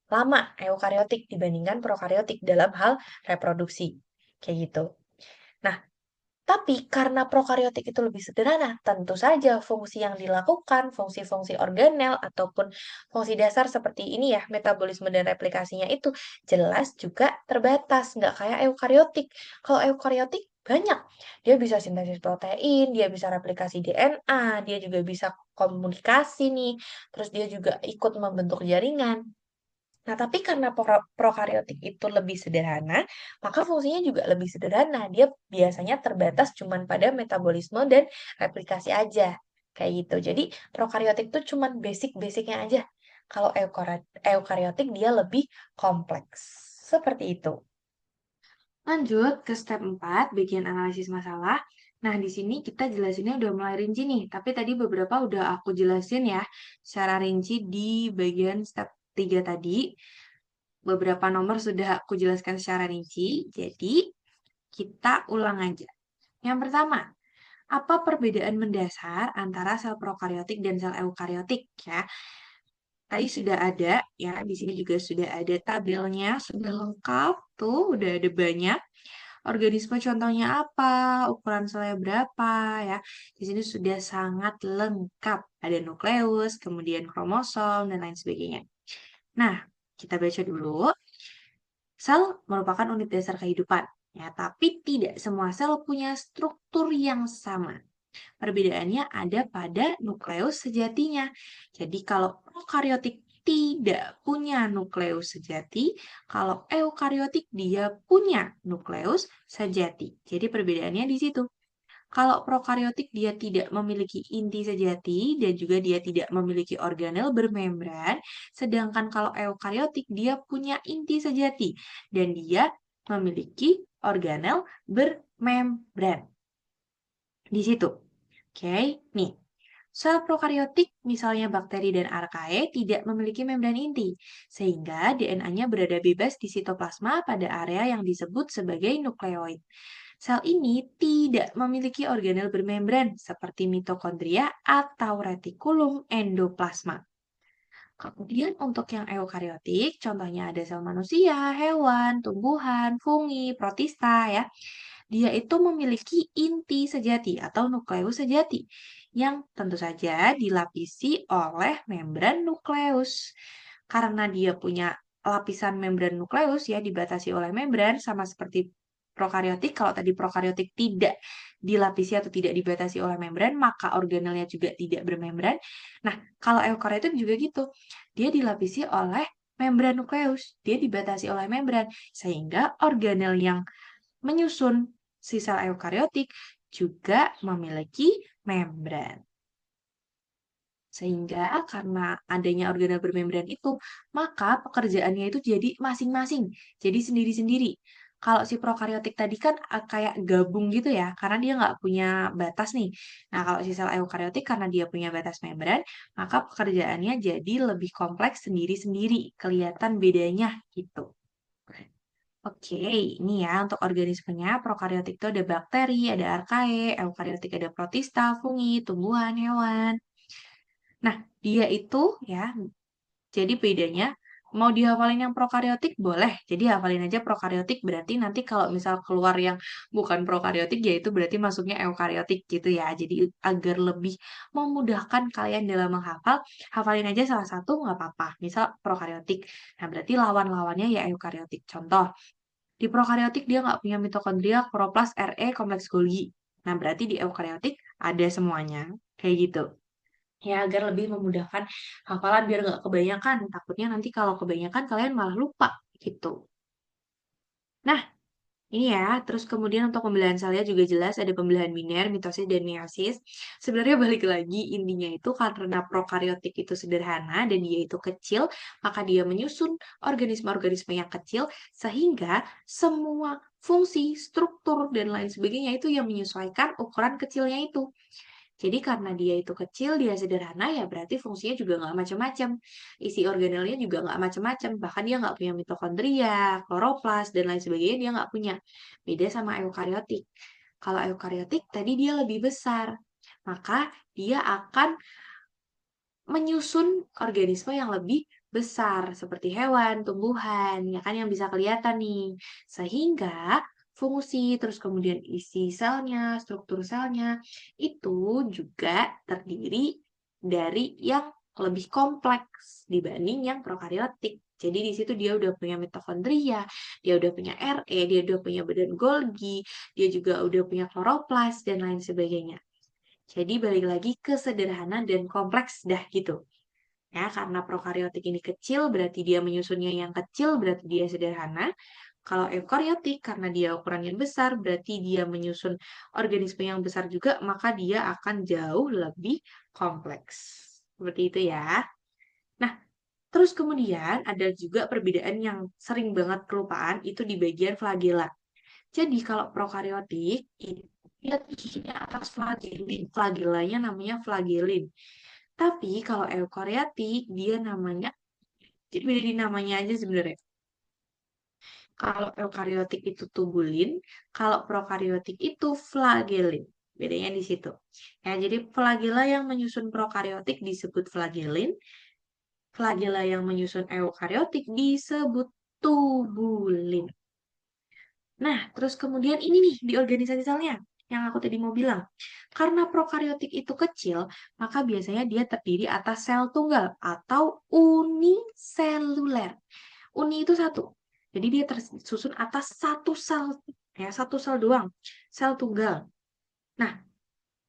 B: lama eukariotik dibandingkan prokariotik dalam hal reproduksi. Kayak gitu. Nah, Tapi karena prokariotik itu lebih sederhana, tentu saja fungsi yang dilakukan, fungsi-fungsi organel ataupun fungsi dasar seperti ini ya, metabolisme dan replikasinya itu jelas juga terbatas, nggak kayak eukariotik. Kalau eukariotik banyak, dia bisa sintesis protein, dia bisa replikasi DNA, dia juga bisa komunikasi nih, terus dia juga ikut membentuk jaringan. Nah, tapi karena prokariotik itu lebih sederhana, maka fungsinya juga lebih sederhana. Dia biasanya terbatas cuman pada metabolisme dan replikasi aja. Kayak gitu. Jadi, prokariotik itu cuman basic-basicnya aja. Kalau eukariotik dia lebih kompleks. Seperti itu.
A: Lanjut ke step 4, bagian analisis masalah. Nah, di sini kita jelasinnya udah mulai rinci nih, tapi tadi beberapa udah aku jelasin ya secara rinci di bagian step 3 tadi. Beberapa nomor sudah aku jelaskan secara rinci, jadi kita ulang aja. Yang pertama, apa perbedaan mendasar antara sel prokariotik dan sel eukariotik ya? Tadi sudah ada ya, di sini juga sudah ada tabelnya, sudah lengkap tuh, udah ada banyak. Organisme contohnya apa, ukuran selnya berapa ya. Di sini sudah sangat lengkap. Ada nukleus, kemudian kromosom dan lain sebagainya. Nah, kita baca dulu. Sel merupakan unit dasar kehidupan ya, tapi tidak semua sel punya struktur yang sama. Perbedaannya ada pada nukleus sejatinya. Jadi kalau prokariotik tidak punya nukleus sejati, kalau eukariotik dia punya nukleus sejati. Jadi perbedaannya di situ. Kalau prokariotik dia tidak memiliki inti sejati dan juga dia tidak memiliki organel bermembran, sedangkan kalau eukariotik dia punya inti sejati dan dia memiliki organel bermembran. Di situ. Oke, nih. Sel prokariotik, misalnya bakteri dan archaea, tidak memiliki membran inti, sehingga DNA-nya berada bebas di sitoplasma pada area yang disebut sebagai nukleoid. Sel ini tidak memiliki organel bermembran seperti mitokondria atau retikulum endoplasma. Kemudian untuk yang eukariotik, contohnya ada sel manusia, hewan, tumbuhan, fungi, protista ya. Dia itu memiliki inti sejati atau nukleus sejati yang tentu saja dilapisi oleh membran nukleus. Karena dia punya lapisan membran nukleus ya dibatasi oleh membran sama seperti prokariotik. Kalau tadi prokariotik tidak dilapisi atau tidak dibatasi oleh membran, maka organelnya juga tidak bermembran. Nah, kalau eukariotik juga gitu. Dia dilapisi oleh membran nukleus, dia dibatasi oleh membran sehingga organel yang menyusun si sel eukariotik juga memiliki membran. Sehingga karena adanya organel bermembran itu, maka pekerjaannya itu jadi masing-masing, jadi sendiri-sendiri. Kalau si prokariotik tadi kan kayak gabung gitu ya, karena dia nggak punya batas nih. Nah, kalau si sel eukariotik karena dia punya batas membran, maka pekerjaannya jadi lebih kompleks sendiri-sendiri, kelihatan bedanya gitu. Oke, ini ya untuk organismenya. Prokariotik itu ada bakteri, ada archaea, eukariotik ada protista, fungi, tumbuhan, hewan. Nah, dia itu ya, jadi bedanya mau dihafalin yang prokariotik boleh. Jadi hafalin aja prokariotik berarti nanti kalau misal keluar yang bukan prokariotik ya itu berarti masuknya eukariotik gitu ya. Jadi agar lebih memudahkan kalian dalam menghafal, hafalin aja salah satu nggak apa-apa. Misal prokariotik. Nah, berarti lawan-lawannya ya eukariotik. Contoh, di prokariotik dia nggak punya mitokondria, kloroplas, Re, kompleks Golgi. Nah, berarti di eukariotik ada semuanya. Kayak gitu. Ya, agar lebih memudahkan hafalan biar nggak kebanyakan. Takutnya nanti kalau kebanyakan kalian malah lupa gitu. Nah, ini ya, terus kemudian untuk pembelahan selnya juga jelas ada pembelahan biner, mitosis, dan meiosis. Sebenarnya balik lagi, intinya itu karena prokariotik itu sederhana dan dia itu kecil, maka dia menyusun organisme-organisme yang kecil, sehingga semua fungsi, struktur, dan lain sebagainya itu yang menyesuaikan ukuran kecilnya itu. Jadi karena dia itu kecil, dia sederhana, ya berarti fungsinya juga nggak macam-macam. Isi organelnya juga nggak macam-macam. Bahkan dia nggak punya mitokondria, kloroplas, dan lain sebagainya dia nggak punya. Beda sama eukariotik. Kalau eukariotik tadi dia lebih besar. Maka dia akan menyusun organisme yang lebih besar. Seperti hewan, tumbuhan, ya kan yang bisa kelihatan nih. Sehingga fungsi, terus kemudian isi selnya, struktur selnya, itu juga terdiri dari yang lebih kompleks dibanding yang prokariotik. Jadi di situ dia udah punya mitokondria, dia udah punya RE, dia udah punya badan Golgi, dia juga udah punya kloroplas dan lain sebagainya. Jadi balik lagi ke sederhana dan kompleks dah gitu. Ya, karena prokariotik ini kecil berarti dia menyusunnya yang kecil berarti dia sederhana. Kalau eukariotik karena dia ukurannya besar berarti dia menyusun organisme yang besar juga maka dia akan jauh lebih kompleks. Seperti itu ya. Nah, terus kemudian ada juga perbedaan yang sering banget kelupaan itu di bagian flagela. Jadi kalau prokariotik itu dia susunya atas flagellin. Flagellanya namanya flagellin. Tapi kalau eukariotik dia namanya jadi beda di namanya aja sebenarnya. Kalau eukariotik itu tubulin, kalau prokariotik itu flagellin. Bedanya di situ. Ya, jadi flagella yang menyusun prokariotik disebut flagellin, flagella yang menyusun eukariotik disebut tubulin. Nah, terus kemudian ini nih di organisasi selnya yang aku tadi mau bilang. Karena prokariotik itu kecil, maka biasanya dia terdiri atas sel tunggal atau uniseluler. Uni itu satu. Jadi dia tersusun atas satu sel, ya satu sel doang, sel tunggal. Nah,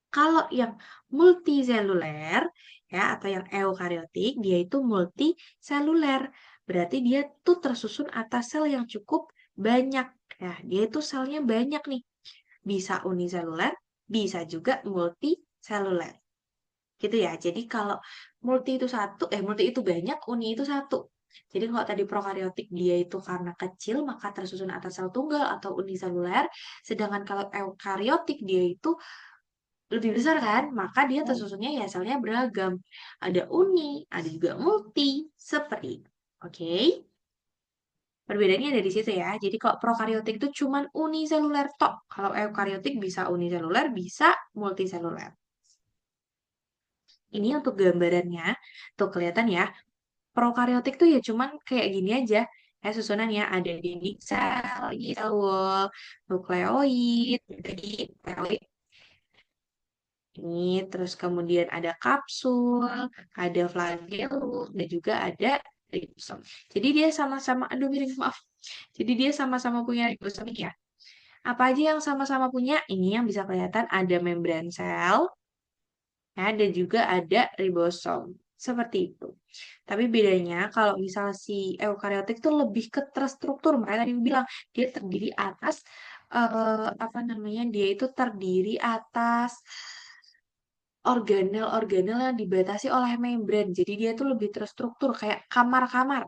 A: kalau yang multiseluler, ya atau yang eukariotik, dia itu multiseluler. Berarti dia tuh tersusun atas sel yang cukup banyak. Ya, dia itu selnya banyak nih. Bisa uniseluler, bisa juga multiseluler. Gitu ya. Jadi kalau multi itu banyak, uni itu satu. Jadi kalau tadi prokariotik dia itu karena kecil maka tersusun atas sel tunggal atau uniseluler, sedangkan kalau eukariotik dia itu lebih besar kan, maka dia tersusunnya ya selnya beragam. Ada uni, ada juga multi, seperti itu. Oke, perbedaannya ada di situ ya. Jadi kalau prokariotik itu cuman uniseluler tok. Kalau eukariotik bisa uniseluler, bisa multiseluler. Ini untuk gambarannya, tuh kelihatan ya. Prokariotik tuh ya cuman kayak gini aja. Ya, susunannya ada dinding sel, sel wall, nukleoid, jadi nukleoid ini, terus kemudian ada kapsul, ada flagellum, dan juga ada ribosom. Jadi dia sama-sama, aduh miring, maaf. Jadi dia sama-sama punya ribosom ya. Apa aja yang sama-sama punya? Ini yang bisa kelihatan ada membran sel, ya, dan juga ada ribosom. Seperti itu. Tapi bedanya kalau misal si eukariotik itu lebih ke terstruktur. Makanya tadi bilang dia terdiri atas apa namanya? Dia itu terdiri atas organel-organel yang dibatasi oleh membran. Jadi dia tuh lebih terstruktur kayak kamar-kamar.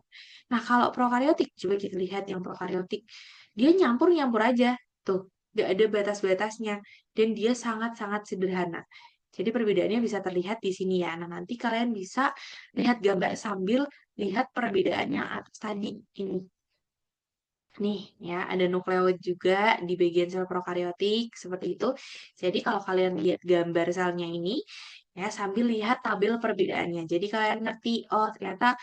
A: Nah, kalau prokariotik, coba kita lihat yang prokariotik. Dia nyampur-nyampur aja. Tuh, gak ada batas-batasnya. Dan dia sangat-sangat sederhana. Jadi perbedaannya bisa terlihat di sini ya. Nah, nanti kalian bisa lihat gambar sambil lihat perbedaan yang atas tadi. Ini. Nih, ya, ada nukleoid juga di bagian sel prokariotik, seperti itu. Jadi, kalau kalian lihat gambar selnya ini, ya, sambil lihat tabel perbedaannya. Jadi, kalian ngerti, oh, ternyata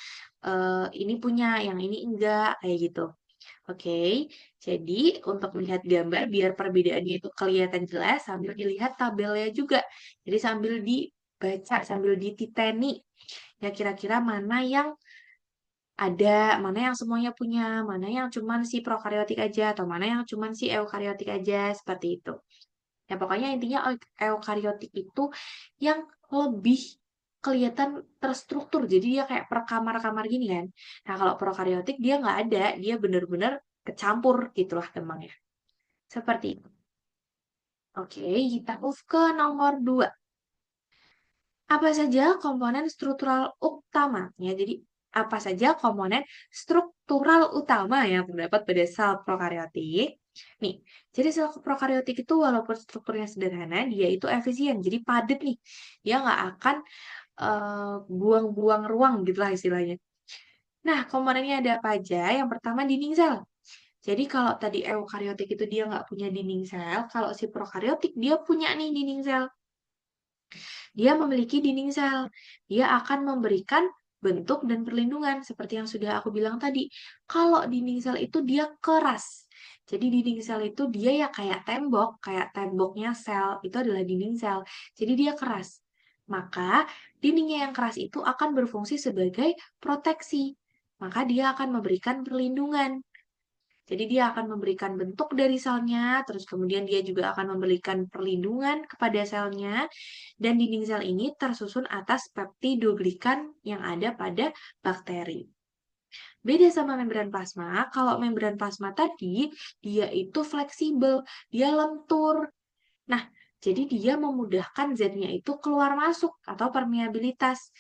A: ini punya, yang ini enggak, kayak gitu. Oke, jadi untuk melihat gambar, biar perbedaannya itu kelihatan jelas, sambil dilihat tabelnya juga. Jadi, sambil dibaca, sambil dititeni, ya, kira-kira mana yang ada, mana yang semuanya punya, mana yang cuman si prokariotik aja, atau mana yang cuman si eukariotik aja, seperti itu. Ya pokoknya intinya eukariotik itu yang lebih kelihatan terstruktur, jadi dia kayak per kamar-kamar gini kan. Nah kalau prokariotik dia nggak ada, dia bener-bener kecampur gitulah gampangnya. Seperti itu. Oke, kita move ke nomor 2. Apa saja komponen struktural utama? Ya, jadi apa saja komponen struktural utama yang terdapat pada sel prokariotik? Nih, jadi sel prokariotik itu walaupun strukturnya sederhana, dia itu efisien, jadi padat nih. Dia nggak akan buang-buang ruang gitu lah istilahnya. Nah, komponennya ada apa aja? Yang pertama dinding sel. Jadi kalau tadi eukariotik itu dia nggak punya dinding sel, kalau si prokariotik dia punya nih dinding sel. Dia memiliki dinding sel. Dia akan memberikan bentuk dan perlindungan seperti yang sudah aku bilang tadi. Kalau dinding sel itu dia keras. Jadi dinding sel itu dia ya kayak temboknya sel, itu adalah dinding sel. Jadi dia keras. Maka dindingnya yang keras itu akan berfungsi sebagai proteksi. Maka dia akan memberikan perlindungan. Jadi dia akan memberikan bentuk dari selnya, terus kemudian dia juga akan memberikan perlindungan kepada selnya, dan dinding sel ini tersusun atas peptidoglikan yang ada pada bakteri. Beda sama membran plasma, kalau membran plasma tadi, dia itu fleksibel, dia lentur. Nah, jadi dia memudahkan zatnya itu keluar masuk atau permeabilitas.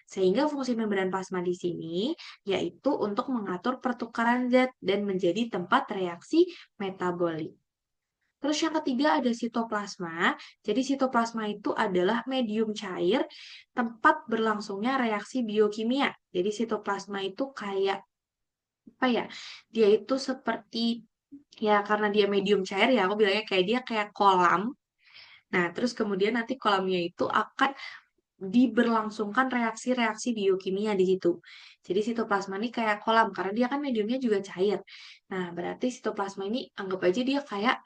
A: Sehingga fungsi membran plasma di sini yaitu untuk mengatur pertukaran zat dan menjadi tempat reaksi metabolik. Terus yang ketiga ada sitoplasma. Jadi sitoplasma itu adalah medium cair tempat berlangsungnya reaksi biokimia. Jadi sitoplasma itu kayak apa ya? Dia itu seperti ya karena dia medium cair ya aku bilangnya kayak dia kayak kolam. Nah, terus kemudian nanti kolamnya itu akan diberlangsungkan reaksi-reaksi biokimia di situ. Jadi sitoplasma ini kayak kolam karena dia kan mediumnya juga cair. Nah, berarti sitoplasma ini anggap aja dia kayak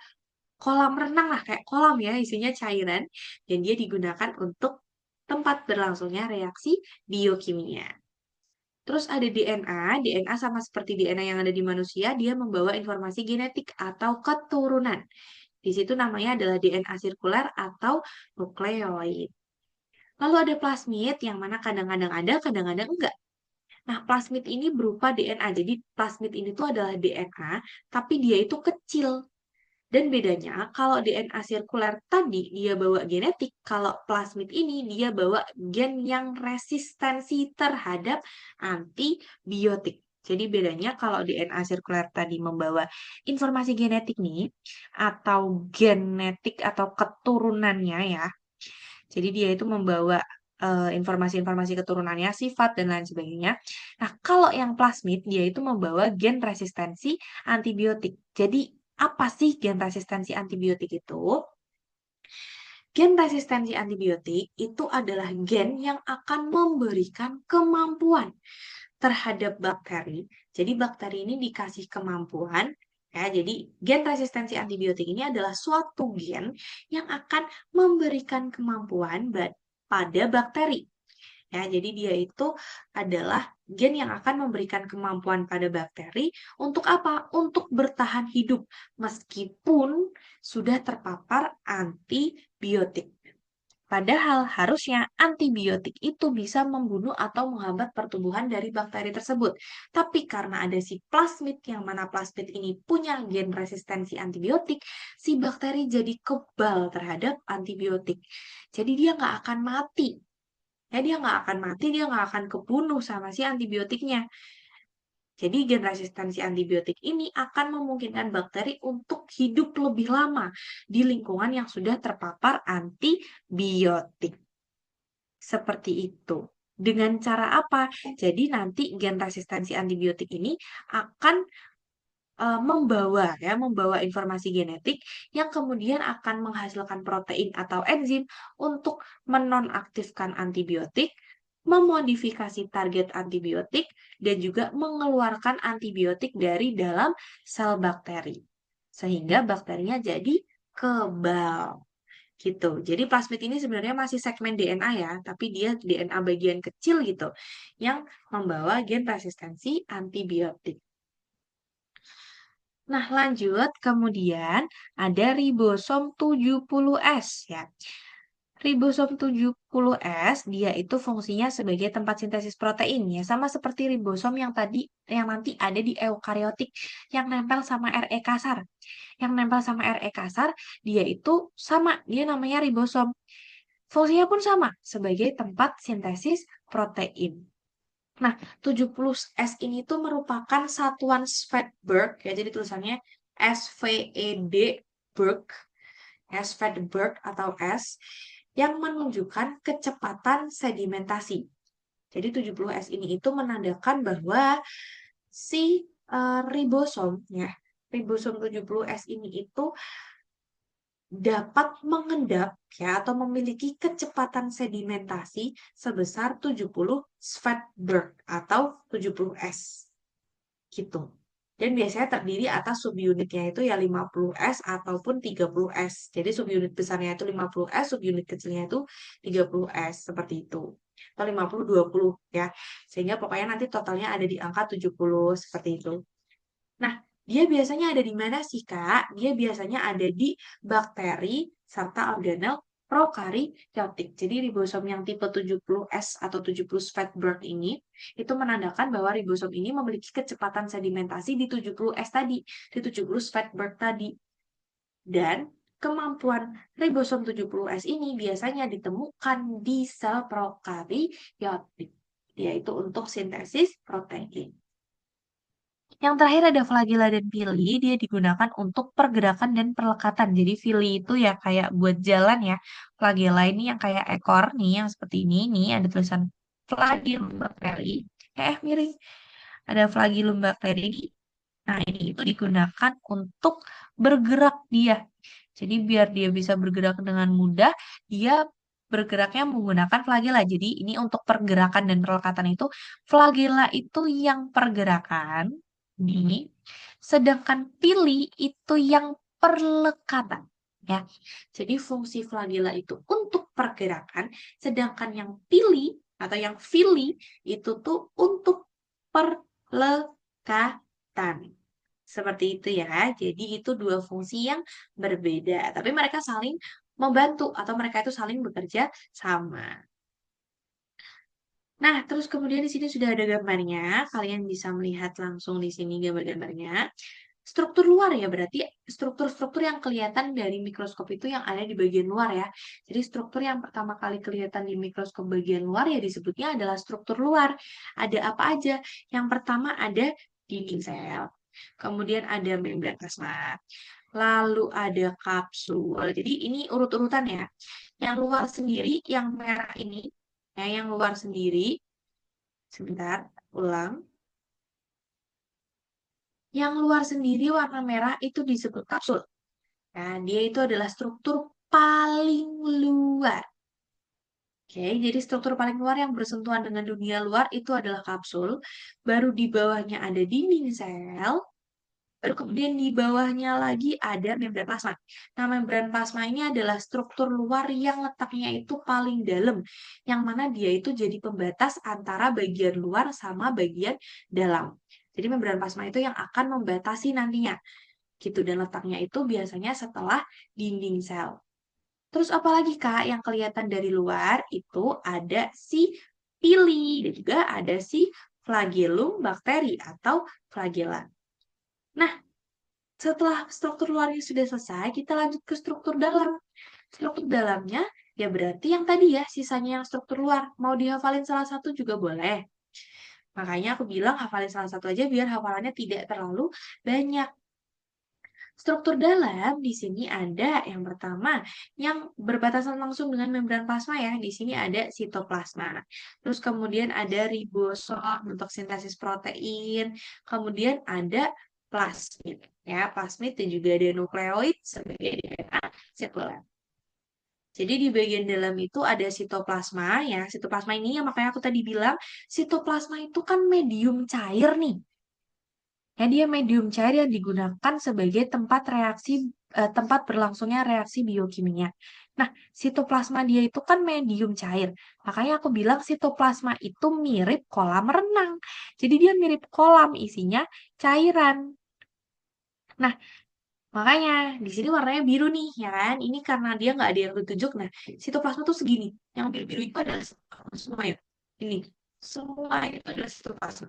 A: kolam renang lah, kayak kolam ya, isinya cairan dan dia digunakan untuk tempat berlangsungnya reaksi biokimia. Terus ada DNA, DNA sama seperti DNA yang ada di manusia, dia membawa informasi genetik atau keturunan. Di situ namanya adalah DNA sirkuler atau nukleoid. Lalu ada plasmid yang mana kadang-kadang ada, kadang-kadang enggak. Nah, plasmid ini berupa DNA. Jadi plasmid ini tuh adalah DNA, tapi dia itu kecil. Dan bedanya, kalau DNA sirkuler tadi dia bawa genetik, kalau plasmid ini dia bawa gen yang resistensi terhadap antibiotik. Jadi bedanya kalau DNA sirkuler tadi membawa informasi genetik nih, atau genetik atau keturunannya ya. Jadi dia itu membawa informasi-informasi keturunannya, sifat, dan lain sebagainya. Nah, kalau yang plasmid, dia itu membawa gen resistensi antibiotik. Jadi apa sih gen resistensi antibiotik itu? Gen resistensi antibiotik itu adalah gen yang akan memberikan kemampuan terhadap bakteri. Jadi bakteri ini dikasih kemampuan ya. Jadi gen resistensi antibiotik ini adalah suatu gen yang akan memberikan kemampuan pada bakteri. Ya, jadi dia itu adalah gen yang akan memberikan kemampuan pada bakteri untuk apa? Untuk bertahan hidup meskipun sudah terpapar antibiotik. Padahal harusnya antibiotik itu bisa membunuh atau menghambat pertumbuhan dari bakteri tersebut. Tapi karena ada si plasmid yang mana plasmid ini punya gen resistensi antibiotik, si bakteri jadi kebal terhadap antibiotik. Jadi dia nggak akan mati. Ya dia nggak akan mati, dia nggak akan kebunuh sama si antibiotiknya. Jadi gen resistensi antibiotik ini akan memungkinkan bakteri untuk hidup lebih lama di lingkungan yang sudah terpapar antibiotik. Seperti itu. Dengan cara apa? Jadi nanti gen resistensi antibiotik ini akan membawa informasi genetik yang kemudian akan menghasilkan protein atau enzim untuk menonaktifkan antibiotik, memodifikasi target antibiotik, dan juga mengeluarkan antibiotik dari dalam sel bakteri. Sehingga bakterinya jadi kebal. Gitu. Jadi plasmid ini sebenarnya masih segmen DNA ya, tapi dia DNA bagian kecil gitu yang membawa gen resistensi antibiotik. Nah, lanjut, kemudian ada ribosom 70S ya. Ribosom 70S, dia itu fungsinya sebagai tempat sintesis protein ya, sama seperti ribosom yang tadi, yang nanti ada di eukariotik, yang nempel sama RE kasar. Yang nempel sama RE kasar, dia itu sama, dia namanya ribosom. Fungsinya pun sama, sebagai tempat sintesis protein. Nah, 70S ini tuh merupakan satuan Svedberg, ya, jadi tulisannya SVED Berg, Svedberg atau S, yang menunjukkan kecepatan sedimentasi. Jadi 70S ini itu menandakan bahwa si ribosom, ya, ribosom 70S ini itu dapat mengendap ya atau memiliki kecepatan sedimentasi sebesar 70 Svedberg atau 70 S gitu. Dan biasanya terdiri atas subunitnya itu ya 50S ataupun 30S. Jadi subunit besarnya itu 50S, subunit kecilnya itu 30S, seperti itu. Atau 50-20 ya. Sehingga pokoknya nanti totalnya ada di angka 70, seperti itu. Nah, dia biasanya ada di mana sih, Kak? Dia biasanya ada di bakteri serta organel prokaryotik. Jadi ribosom yang tipe 70S atau 70 Fatberg ini itu menandakan bahwa ribosom ini memiliki kecepatan sedimentasi di 70S tadi, di 70 Fatberg tadi. Dan kemampuan ribosom 70S ini biasanya ditemukan di sel prokaryotik, yaitu untuk sintesis protein. Yang terakhir ada flagella dan villi, dia digunakan untuk pergerakan dan perlekatan. Jadi villi itu ya kayak buat jalan ya. Flagella ini yang kayak ekor nih, yang seperti ini ada tulisan flagellum bakteri. Miring. Ada flagellum bakteri. Nah, ini itu digunakan untuk bergerak dia. Jadi biar dia bisa bergerak dengan mudah, dia bergeraknya menggunakan flagella. Jadi ini untuk pergerakan dan perlekatan itu, flagella itu yang pergerakan, ini, sedangkan pili itu yang perlekatan. Ya, jadi fungsi flagella itu untuk pergerakan, sedangkan yang pili atau yang villi itu tuh untuk perlekatan. Seperti itu ya. Jadi itu dua fungsi yang berbeda, tapi mereka saling membantu atau mereka itu saling bekerja sama. Nah, terus kemudian di sini sudah ada gambarnya. Kalian bisa melihat langsung di sini gambar-gambarnya. Struktur luar ya, berarti struktur-struktur yang kelihatan dari mikroskop itu yang ada di bagian luar ya. Jadi struktur yang pertama kali kelihatan di mikroskop bagian luar ya disebutnya adalah struktur luar. Ada apa aja? Yang pertama ada dinding sel. Kemudian ada membran plasma. Lalu ada kapsul. Jadi ini urut-urutan ya. Yang luar sendiri, yang merah ini, ya, yang luar sendiri, sebentar, ulang. Yang luar sendiri warna merah itu disebut kapsul. Nah, dia itu adalah struktur paling luar. Oke, jadi struktur paling luar yang bersentuhan dengan dunia luar itu adalah kapsul. Baru di bawahnya ada dinding sel. Baru kemudian di bawahnya lagi ada membran plasma. Nah, membran plasma ini adalah struktur luar yang letaknya itu paling dalam. Yang mana dia itu jadi pembatas antara bagian luar sama bagian dalam. Jadi membran plasma itu yang akan membatasi nantinya. Gitu, dan letaknya itu biasanya setelah dinding sel. Terus apalagi Kak yang kelihatan dari luar itu ada si pili dan juga ada si flagellum bakteri atau flagella. Nah, setelah struktur luarnya sudah selesai, kita lanjut ke struktur dalam. Struktur dalamnya ya berarti yang tadi ya, sisanya yang struktur luar. Mau dihafalin salah satu juga boleh. Makanya aku bilang hafalin salah satu aja biar hafalannya tidak terlalu banyak. Struktur dalam di sini ada yang pertama yang berbatasan langsung dengan membran plasma ya. Di sini ada sitoplasma. Terus kemudian ada ribosom untuk sintesis protein. Kemudian ada plasmid ya. Plasmid dan juga ada nukleoid sebagai DNA sirkuler. Jadi di bagian dalam itu ada sitoplasma ya. Sitoplasma ini yang makanya aku tadi bilang sitoplasma itu kan medium cair nih. Ya, dia medium cair yang digunakan sebagai tempat berlangsungnya reaksi biokimia. Nah, sitoplasma dia itu kan medium cair. Makanya aku bilang sitoplasma itu mirip kolam renang. Jadi dia mirip kolam isinya cairan. Nah, makanya di sini warnanya biru nih, ya kan? Ini karena dia nggak ada yang ditunjuk. Nah, sitoplasma tuh segini. Yang biru-biru itu adalah semua ya. Ini semua itu adalah sitoplasma.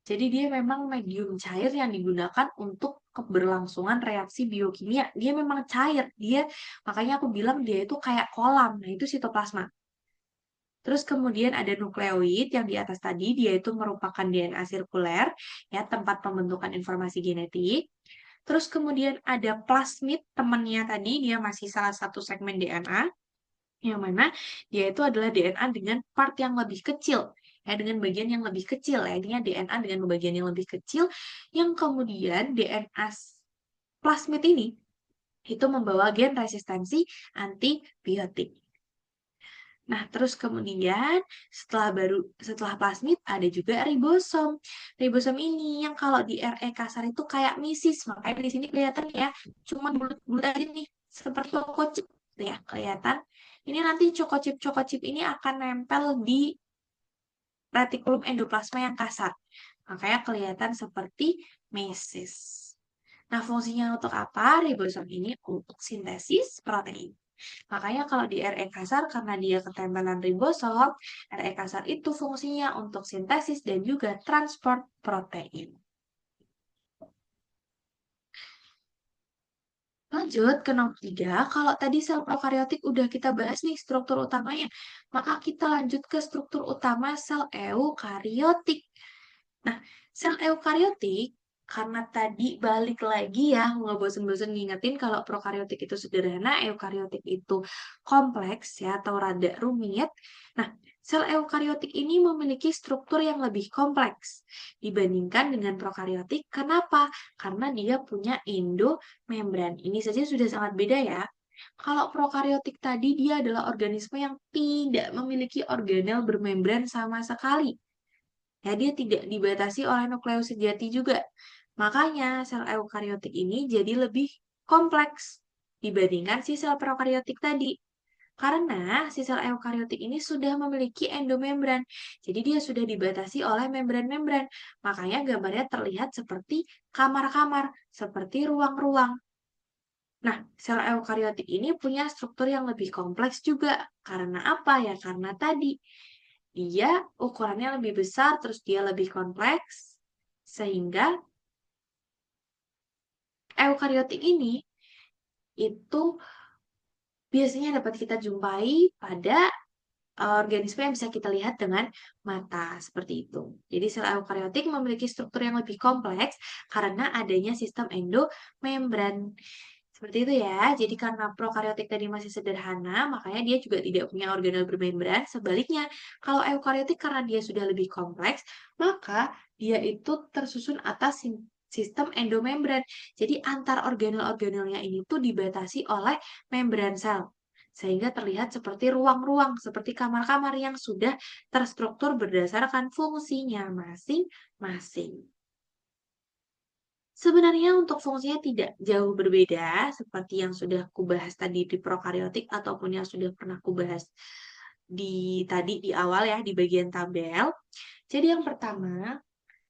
A: Jadi dia memang medium cair yang digunakan untuk keberlangsungan reaksi biokimia. Dia memang cair. Makanya aku bilang dia itu kayak kolam. Nah, itu sitoplasma. Terus kemudian ada nukleoid yang di atas tadi, dia itu merupakan DNA sirkuler, ya, tempat pembentukan informasi genetik. Terus kemudian ada plasmid, temannya tadi, dia masih salah satu segmen DNA, yang mana dia itu adalah DNA dengan part yang lebih kecil, ya, dengan bagian yang lebih kecil, ya, intinya DNA dengan bagian yang lebih kecil, yang kemudian DNA plasmid ini itu membawa gen resistensi antibiotik. Nah, terus kemudian setelah plasmid ada juga ribosom. Ribosom ini yang kalau di RE kasar itu kayak misis, makanya di sini kelihatan ya, cuma bulat-bulat aja nih, seperti chip ya, kelihatan. Ini nanti chip ini akan nempel di retikulum endoplasma yang kasar. Makanya kelihatan seperti mesis. Nah, fungsinya untuk apa? Ribosom ini untuk sintesis protein. Makanya kalau di RE kasar, karena dia ketempelan ribosom, RE kasar itu fungsinya untuk sintesis dan juga transport protein. Lanjut ke nomor 3, kalau tadi sel prokariotik udah kita bahas nih struktur utamanya, maka kita lanjut ke struktur utama sel eukariotik. Nah, sel eukariotik, karena tadi balik lagi ya, nggak bosen-bosen ngingetin kalau prokariotik itu sederhana, eukariotik itu kompleks ya, atau rada rumit. Nah, sel eukariotik ini memiliki struktur yang lebih kompleks dibandingkan dengan prokariotik. Kenapa? Karena dia punya endomembran. Ini saja sudah sangat beda ya. Kalau prokariotik tadi dia adalah organisme yang tidak memiliki organel bermembran sama sekali. Ya, dia tidak dibatasi oleh nukleus sejati juga. Makanya sel eukariotik ini jadi lebih kompleks dibandingkan si sel prokariotik tadi. Karena si sel eukariotik ini sudah memiliki endomembran. Jadi dia sudah dibatasi oleh membran-membran. Makanya gambarnya terlihat seperti kamar-kamar, seperti ruang-ruang. Nah, sel eukariotik ini punya struktur yang lebih kompleks juga. Karena apa ya? Karena tadi dia ukurannya lebih besar, terus dia lebih kompleks, sehingga eukariotik ini itu biasanya dapat kita jumpai pada organisme yang bisa kita lihat dengan mata, seperti itu. Jadi sel eukariotik memiliki struktur yang lebih kompleks karena adanya sistem endomembran. Seperti itu ya. Jadi karena prokariotik tadi masih sederhana, makanya dia juga tidak punya organel bermembran. Sebaliknya, kalau eukariotik karena dia sudah lebih kompleks, maka dia itu tersusun atas sistem endomembran. Jadi antar organel-organelnya ini tuh dibatasi oleh membran sel. Sehingga terlihat seperti ruang-ruang, seperti kamar-kamar yang sudah terstruktur berdasarkan fungsinya masing-masing. Sebenarnya untuk fungsinya tidak jauh berbeda seperti yang sudah kubahas tadi di prokariotik ataupun yang sudah pernah kubahas di awal ya di bagian tabel. Jadi yang pertama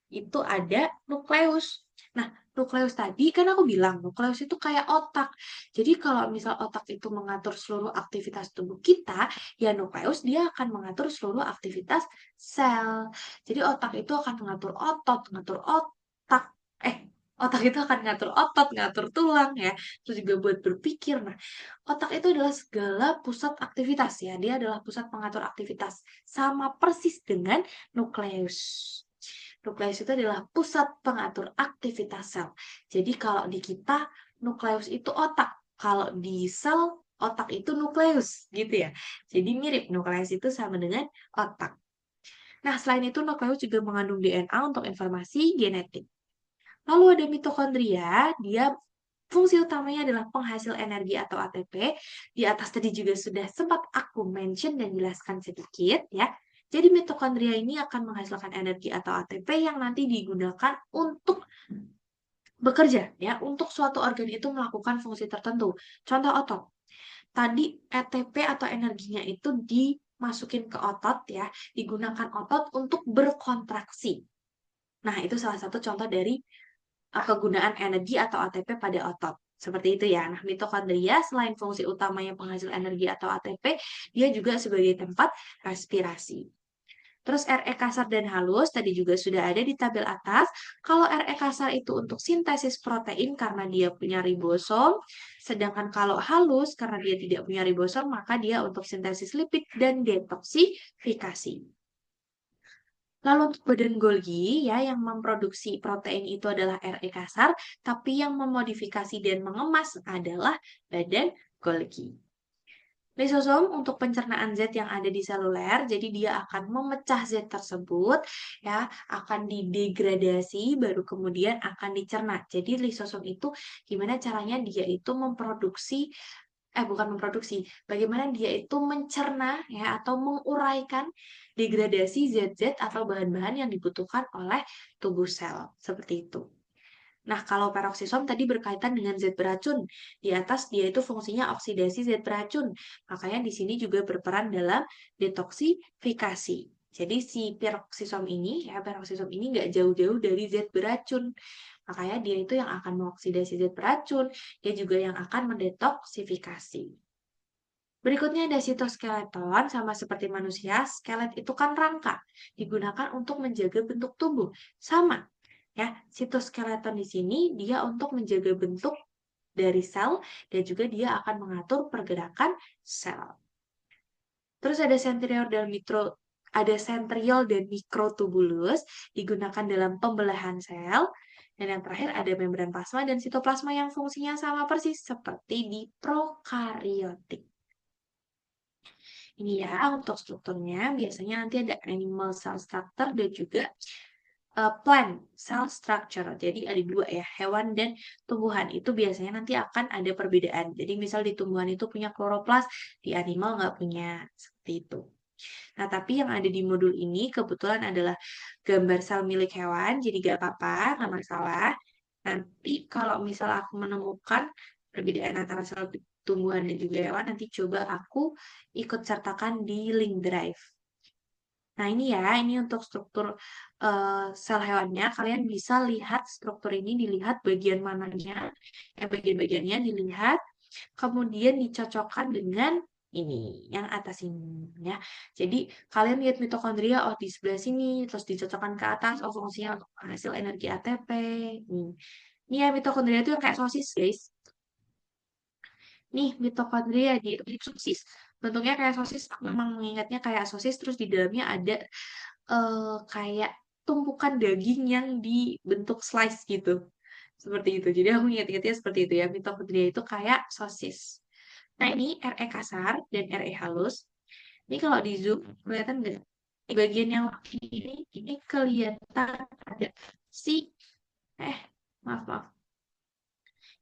A: itu ada nukleus. Nah, nukleus tadi kan aku bilang nukleus itu kayak otak. Jadi kalau misal otak itu mengatur seluruh aktivitas tubuh kita, ya nukleus dia akan mengatur seluruh aktivitas sel. Jadi otak itu akan mengatur otot, ngatur otak. Otak itu akan ngatur otot, ngatur tulang ya. Terus juga buat berpikir. Nah, otak itu adalah segala pusat aktivitas ya. Dia adalah pusat pengatur aktivitas. Sama persis dengan nukleus. Nukleus itu adalah pusat pengatur aktivitas sel. Jadi kalau di kita nukleus itu otak, kalau di sel otak itu nukleus gitu ya. Jadi mirip nukleus itu sama dengan otak. Nah, selain itu nukleus juga mengandung DNA untuk informasi genetik. Lalu ada mitokondria, dia fungsi utamanya adalah penghasil energi atau ATP. Di atas tadi juga sudah sempat aku mention dan jelaskan sedikit ya. Jadi mitokondria ini akan menghasilkan energi atau ATP yang nanti digunakan untuk bekerja ya, untuk suatu organ itu melakukan fungsi tertentu. Contoh otot. Tadi ATP atau energinya itu dimasukin ke otot ya, digunakan otot untuk berkontraksi. Nah, itu salah satu contoh dari kegunaan energi atau ATP pada otot. Seperti itu ya. Nah, mitokondria selain fungsi utamanya penghasil energi atau ATP, dia juga sebagai tempat respirasi. Terus RE kasar dan halus tadi juga sudah ada di tabel atas. Kalau RE kasar itu untuk sintesis protein karena dia punya ribosom, sedangkan kalau halus karena dia tidak punya ribosom maka dia untuk sintesis lipid dan detoksifikasi. Lalu untuk badan Golgi ya yang memproduksi protein itu adalah RE kasar, tapi yang memodifikasi dan mengemas adalah badan Golgi. Lisosom untuk pencernaan zat yang ada di seluler, jadi dia akan memecah zat tersebut ya, akan didegradasi baru kemudian akan dicerna. Jadi lisosom itu gimana caranya dia itu memproduksi bukan memproduksi, bagaimana dia itu mencerna ya atau menguraikan degradasi zat-zat atau bahan-bahan yang dibutuhkan oleh tubuh sel. Seperti itu. Nah, kalau peroksisom tadi berkaitan dengan zat beracun. Di atas dia itu fungsinya oksidasi zat beracun. Makanya di sini juga berperan dalam detoksifikasi. Jadi si peroksisom ini nggak jauh-jauh dari zat beracun. Makanya dia itu yang akan mengoksidasi zat beracun, dia juga yang akan mendetoksifikasi. Berikutnya ada sitoskeleton, sama seperti manusia, skelet itu kan rangka, digunakan untuk menjaga bentuk tubuh. Sama, ya, sitoskeleton di sini dia untuk menjaga bentuk dari sel dan juga dia akan mengatur pergerakan sel. Terus ada sentriol dan mikrotubulus digunakan dalam pembelahan sel. Dan yang terakhir ada membran plasma dan sitoplasma yang fungsinya sama persis seperti di prokariotik. Ini ya untuk strukturnya, biasanya nanti ada animal cell structure dan juga plant cell structure. Jadi ada dua ya, hewan dan tumbuhan. Itu biasanya nanti akan ada perbedaan. Jadi misal di tumbuhan itu punya kloroplas, di animal nggak punya. Seperti itu. Nah, tapi yang ada di modul ini kebetulan adalah gambar sel milik hewan, jadi gak apa-apa, nggak masalah. Nanti kalau misal aku menemukan perbedaan antara sel tumbuhan dan juga hewan, nanti coba aku ikut sertakan di link drive. Nah, ini ya, ini untuk struktur sel hewannya. Kalian bisa lihat struktur ini, dilihat bagian mananya, bagian-bagiannya dilihat, kemudian dicocokkan dengan ini, yang atas ini ya. Jadi, kalian lihat mitokondria, oh di sebelah sini, terus dicocokkan ke atas, oh fungsinya untuk hasil energi ATP. Nih, ini ya mitokondria itu yang kayak sosis, guys. Nih, mitokondria di sosis. Bentuknya kayak sosis, aku memang mengingatnya kayak sosis, terus di dalamnya ada kayak tumpukan daging yang dibentuk slice gitu. Seperti itu. Jadi aku ingat-ingatnya seperti itu ya. Mitokondria itu kayak sosis. Nah, ini RE kasar dan RE halus. Ini kalau di zoom, kelihatan nggak? Di bagian yang ini kelihatan ada si, eh, maaf, maaf.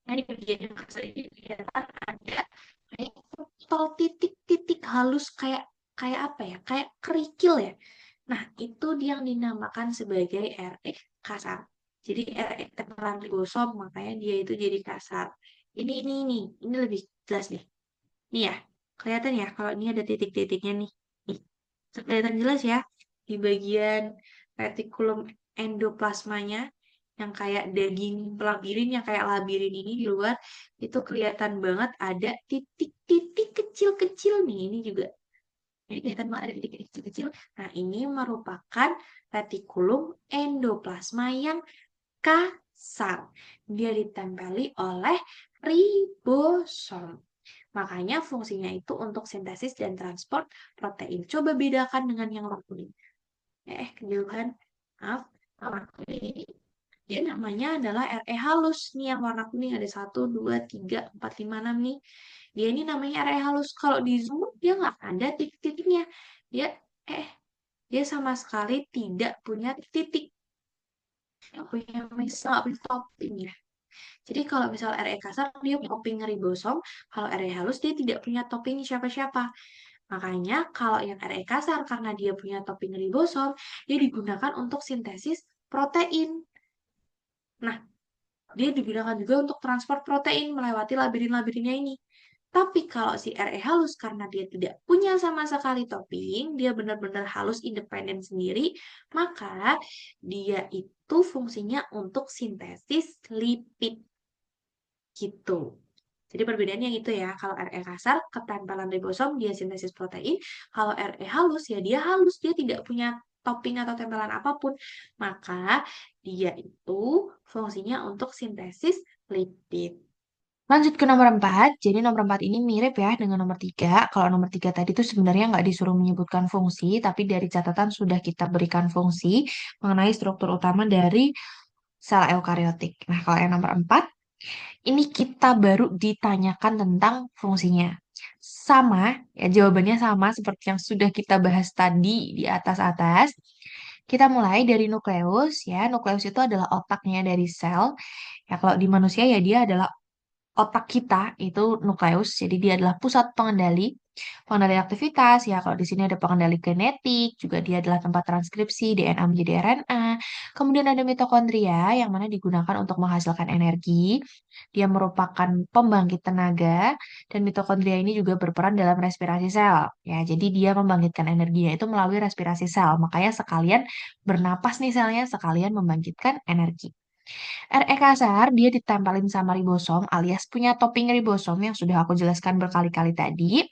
A: Nah, di bagian yang kasar ini kelihatan ada kayak tol titik-titik halus kayak kayak apa ya? Kayak kerikil ya. Nah, itu dia yang dinamakan sebagai RE kasar. Jadi RE tetelan ribosom, makanya dia itu jadi kasar. Ini lebih jelas nih. Nih ya, kelihatan ya kalau ini ada titik-titiknya nih. Nih, kelihatan jelas ya di bagian retikulum endoplasmanya yang kayak daging labirin, yang kayak labirin ini di luar, itu kelihatan banget ada titik-titik kecil-kecil nih. Ini juga jadi kelihatan banget ada titik kecil-kecil. Nah, ini merupakan retikulum endoplasma yang kasar. Dia ditempeli oleh ribosom. Makanya fungsinya itu untuk sintesis dan transport protein. Coba bedakan dengan yang warna kuning. Kejauhan. Maaf. Warna kuning. Dia namanya adalah RE halus. Nih yang warna kuning ada 1, 2, 3, 4, 5, 6 nih. Dia ini namanya RE halus. Kalau di zoom dia nggak ada titik-titiknya. Dia dia sama sekali tidak punya titik. Nggak punya misal, nggak punya topping ya. Jadi kalau misal RE kasar dia punya topping ribosom, kalau RE halus dia tidak punya topping siapa-siapa. Makanya kalau yang RE kasar karena dia punya topping ribosom, dia digunakan untuk sintesis protein. Nah, dia digunakan juga untuk transport protein melewati labirin-labirinnya ini. Tapi kalau si RE halus karena dia tidak punya sama sekali topping, dia benar-benar halus independen sendiri, maka dia itu fungsinya untuk sintesis lipid. Gitu. Jadi perbedaannya itu ya, kalau RE kasar, ketempelan ribosom, dia sintesis protein. Kalau RE halus, ya dia halus, dia tidak punya topping atau tempelan apapun. Maka dia itu fungsinya untuk sintesis lipid. Lanjut ke nomor 4. Jadi nomor 4 ini mirip ya dengan nomor 3. Kalau nomor 3 tadi itu sebenarnya nggak disuruh menyebutkan fungsi, tapi dari catatan sudah kita berikan fungsi mengenai struktur utama dari sel eukariotik. Nah, kalau yang nomor 4, ini kita baru ditanyakan tentang fungsinya. Sama, ya jawabannya sama seperti yang sudah kita bahas tadi di atas-atas. Kita mulai dari nukleus ya. Nukleus itu adalah otaknya dari sel. Ya kalau di manusia ya dia adalah otak kita itu nukleus, jadi dia adalah pusat pengendali, pengendali aktivitas. Ya, kalau di sini ada pengendali genetik, juga dia adalah tempat transkripsi DNA menjadi RNA. Kemudian ada mitokondria yang mana digunakan untuk menghasilkan energi. Dia merupakan pembangkit tenaga dan mitokondria ini juga berperan dalam respirasi sel. Ya, jadi dia membangkitkan energinya itu melalui respirasi sel. Makanya sekalian bernapas nih selnya, sekalian membangkitkan energi. RE kasar dia ditempelin sama ribosom alias punya topping ribosom yang sudah aku jelaskan berkali-kali tadi.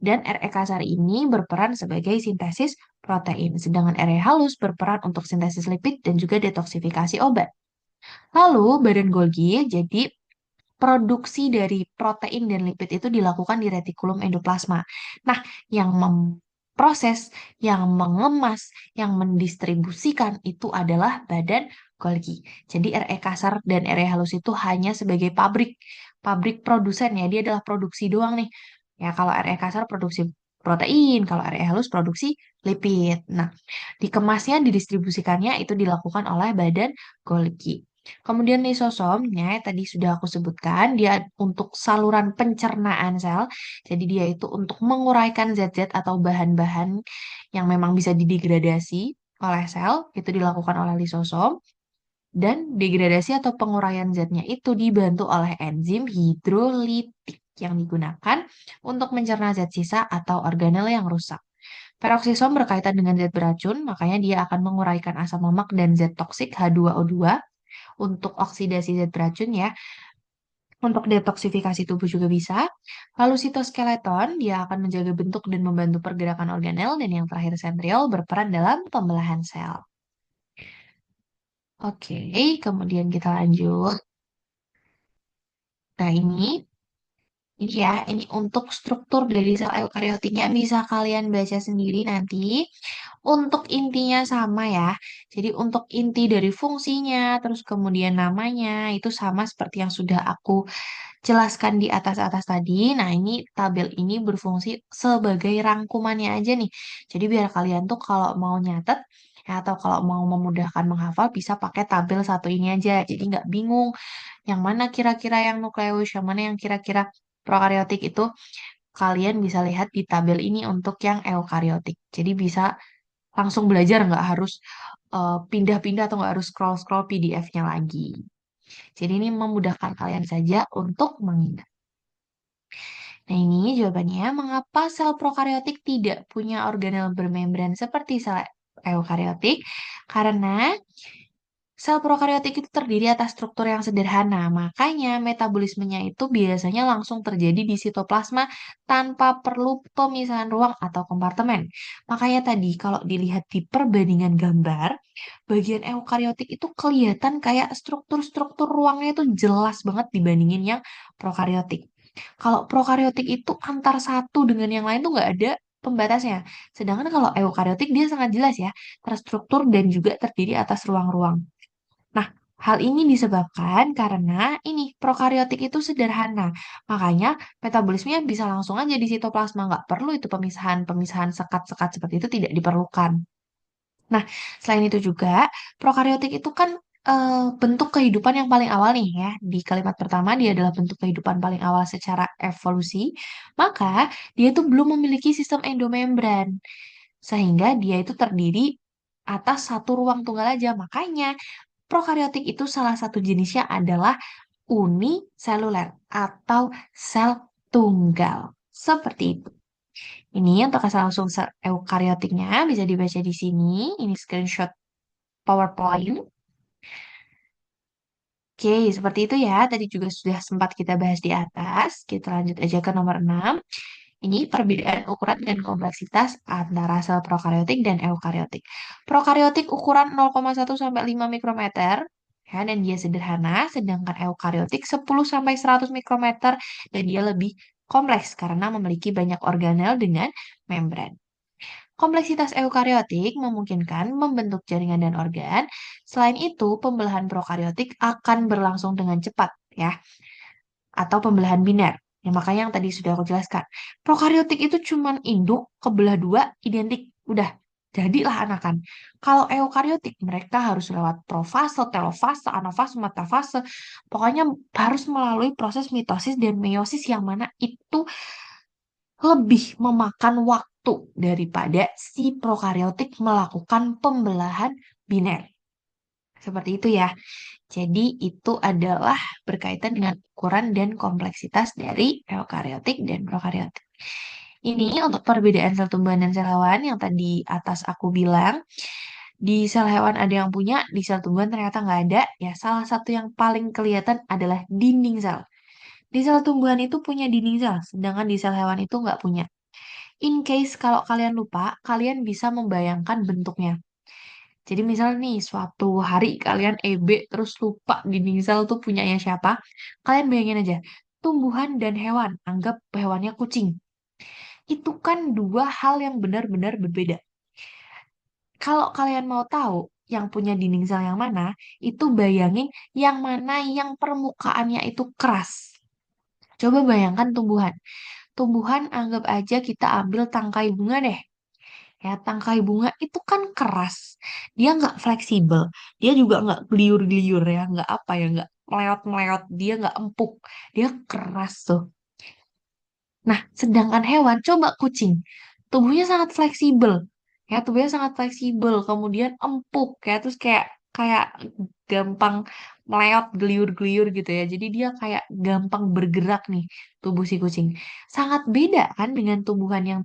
A: Dan RE kasar ini berperan sebagai sintesis protein, sedangkan RE halus berperan untuk sintesis lipid dan juga detoksifikasi obat. Lalu badan Golgi jadi produksi dari protein dan lipid itu dilakukan di retikulum endoplasma. Nah, yang memproses, yang mengemas, yang mendistribusikan itu adalah badan Golgi. Jadi RE kasar dan RE halus itu hanya sebagai pabrik produsen ya, dia adalah produksi doang nih. Ya, kalau RE kasar produksi protein, kalau RE halus produksi lipid. Nah, dikemasnya, didistribusikannya itu dilakukan oleh badan Golgi. Kemudian lisosomnya tadi sudah aku sebutkan, dia untuk saluran pencernaan sel. Jadi dia itu untuk menguraikan zat-zat atau bahan-bahan yang memang bisa didegradasi oleh sel, itu dilakukan oleh lisosom. Dan degradasi atau penguraian zatnya itu dibantu oleh enzim hidrolitik yang digunakan untuk mencerna zat sisa atau organel yang rusak. Peroksisom berkaitan dengan zat beracun, makanya dia akan menguraikan asam lemak dan zat toksik H2O2 untuk oksidasi zat beracun ya. Untuk detoksifikasi tubuh juga bisa. Lalu sitoskeleton, dia akan menjaga bentuk dan membantu pergerakan organel. Dan yang terakhir sentriol berperan dalam pembelahan sel. Oke, kemudian kita lanjut. Nah ini ya, ini untuk struktur dari sel eukariotiknya bisa kalian baca sendiri nanti. Untuk intinya sama ya. Jadi untuk inti dari fungsinya, terus kemudian namanya, itu sama seperti yang sudah aku jelaskan di atas-atas tadi. Nah, ini tabel ini berfungsi sebagai rangkumannya aja nih. Jadi biar kalian tuh kalau mau nyatet ya, atau kalau mau memudahkan menghafal bisa pakai tabel satu ini aja. Jadi nggak bingung yang mana kira-kira yang nukleus, yang mana yang kira-kira prokariotik itu kalian bisa lihat di tabel ini untuk yang eukariotik. Jadi bisa langsung belajar nggak harus pindah-pindah atau nggak harus scroll-scroll PDF-nya lagi. Jadi ini memudahkan kalian saja untuk mengingat. Nah, ini jawabannya, mengapa sel prokariotik tidak punya organel bermembran seperti sel eukariotik? Karena sel prokariotik itu terdiri atas struktur yang sederhana, makanya metabolismenya itu biasanya langsung terjadi di sitoplasma tanpa perlu pemisahan ruang atau kompartemen. Makanya tadi kalau dilihat di perbandingan gambar, bagian eukariotik itu kelihatan kayak struktur-struktur ruangnya itu jelas banget dibandingin yang prokariotik. Kalau prokariotik itu antar satu dengan yang lain tuh nggak ada pembatasnya. Sedangkan kalau eukariotik dia sangat jelas ya, terstruktur dan juga terdiri atas ruang-ruang. Nah, hal ini disebabkan karena ini prokariotik itu sederhana. Makanya metabolismenya bisa langsung aja di sitoplasma. Nggak perlu itu pemisahan sekat-sekat seperti itu tidak diperlukan. Nah, selain itu juga, prokariotik itu kan bentuk kehidupan yang paling awal nih ya. Di kalimat pertama, dia adalah bentuk kehidupan paling awal secara evolusi. Maka, dia itu belum memiliki sistem endomembran. Sehingga dia itu terdiri atas satu ruang tunggal aja. Makanya, prokariotik itu salah satu jenisnya adalah uniseluler atau sel tunggal. Seperti itu. Ini untuk asal-usul eukariotiknya bisa dibaca di sini. Ini screenshot PowerPoint. Oke, seperti itu ya. Tadi juga sudah sempat kita bahas di atas. Kita lanjut aja ke nomor 6. Ini perbedaan ukuran dan kompleksitas antara sel prokariotik dan eukariotik. Prokariotik ukuran 0,1 sampai 5 mikrometer. Ya, dan dia sederhana, sedangkan eukariotik 10 sampai 100 mikrometer dan dia lebih kompleks karena memiliki banyak organel dengan membran. Kompleksitas eukariotik memungkinkan membentuk jaringan dan organ. Selain itu, pembelahan prokariotik akan berlangsung dengan cepat, ya, atau pembelahan biner. Ya, makanya yang tadi sudah aku jelaskan. Prokariotik itu cuma induk, kebelah dua, identik. Udah. Jadilah anakan. Kalau eukariotik, mereka harus lewat profase, telofase, anafase, metafase. Pokoknya harus melalui proses mitosis dan meiosis yang mana itu lebih memakan waktu daripada si prokariotik melakukan pembelahan biner. Seperti itu ya. Jadi itu adalah berkaitan dengan ukuran dan kompleksitas dari eukariotik dan prokariotik. Ini untuk perbedaan sel tumbuhan dan sel hewan yang tadi atas aku bilang. Di sel hewan ada yang punya, di sel tumbuhan ternyata nggak ada. Ya, salah satu yang paling kelihatan adalah dinding sel. Di sel tumbuhan itu punya dinding sel, sedangkan di sel hewan itu nggak punya. In case kalau kalian lupa, kalian bisa membayangkan bentuknya. Jadi misal nih, suatu hari kalian EB terus lupa dinding sel tuh punyanya siapa, kalian bayangin aja, tumbuhan dan hewan, anggap hewannya kucing. Itu kan dua hal yang benar-benar berbeda. Kalau kalian mau tahu yang punya dinding sel yang mana, itu bayangin yang mana yang permukaannya itu keras. Coba bayangkan tumbuhan. Tumbuhan anggap aja kita ambil tangkai bunga deh. Ya, tangkai bunga itu kan keras. Dia nggak fleksibel. Dia juga nggak geliur-geliur ya. Nggak apa ya, nggak meleot-meleot. Dia nggak empuk. Dia keras tuh. Nah, sedangkan hewan, coba kucing. Tubuhnya sangat fleksibel. Ya, tubuhnya sangat fleksibel. Kemudian empuk ya. Terus kayak kayak gampang meleot, geliur-geliur gitu ya. Jadi dia kayak gampang bergerak nih tubuh si kucing. Sangat beda kan dengan tumbuhan yang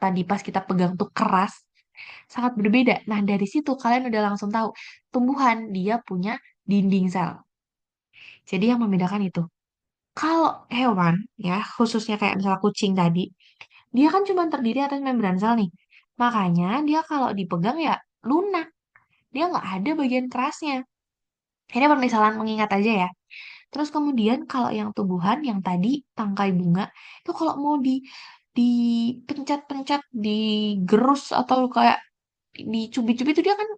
A: tadi pas kita pegang tuh keras. Sangat berbeda. Nah, dari situ kalian udah langsung tahu. Tumbuhan dia punya dinding sel. Jadi yang membedakan itu. Kalau hewan, ya, khususnya kayak misalnya kucing tadi, dia kan cuma terdiri atas membran sel nih. Makanya dia kalau dipegang ya lunak. Dia nggak ada bagian kerasnya. Ini permisalan mengingat aja ya. Terus kemudian kalau yang tumbuhan, yang tadi tangkai bunga, itu kalau mau dipencet-pencet, digerus atau kayak dicubit-cubit itu dia kan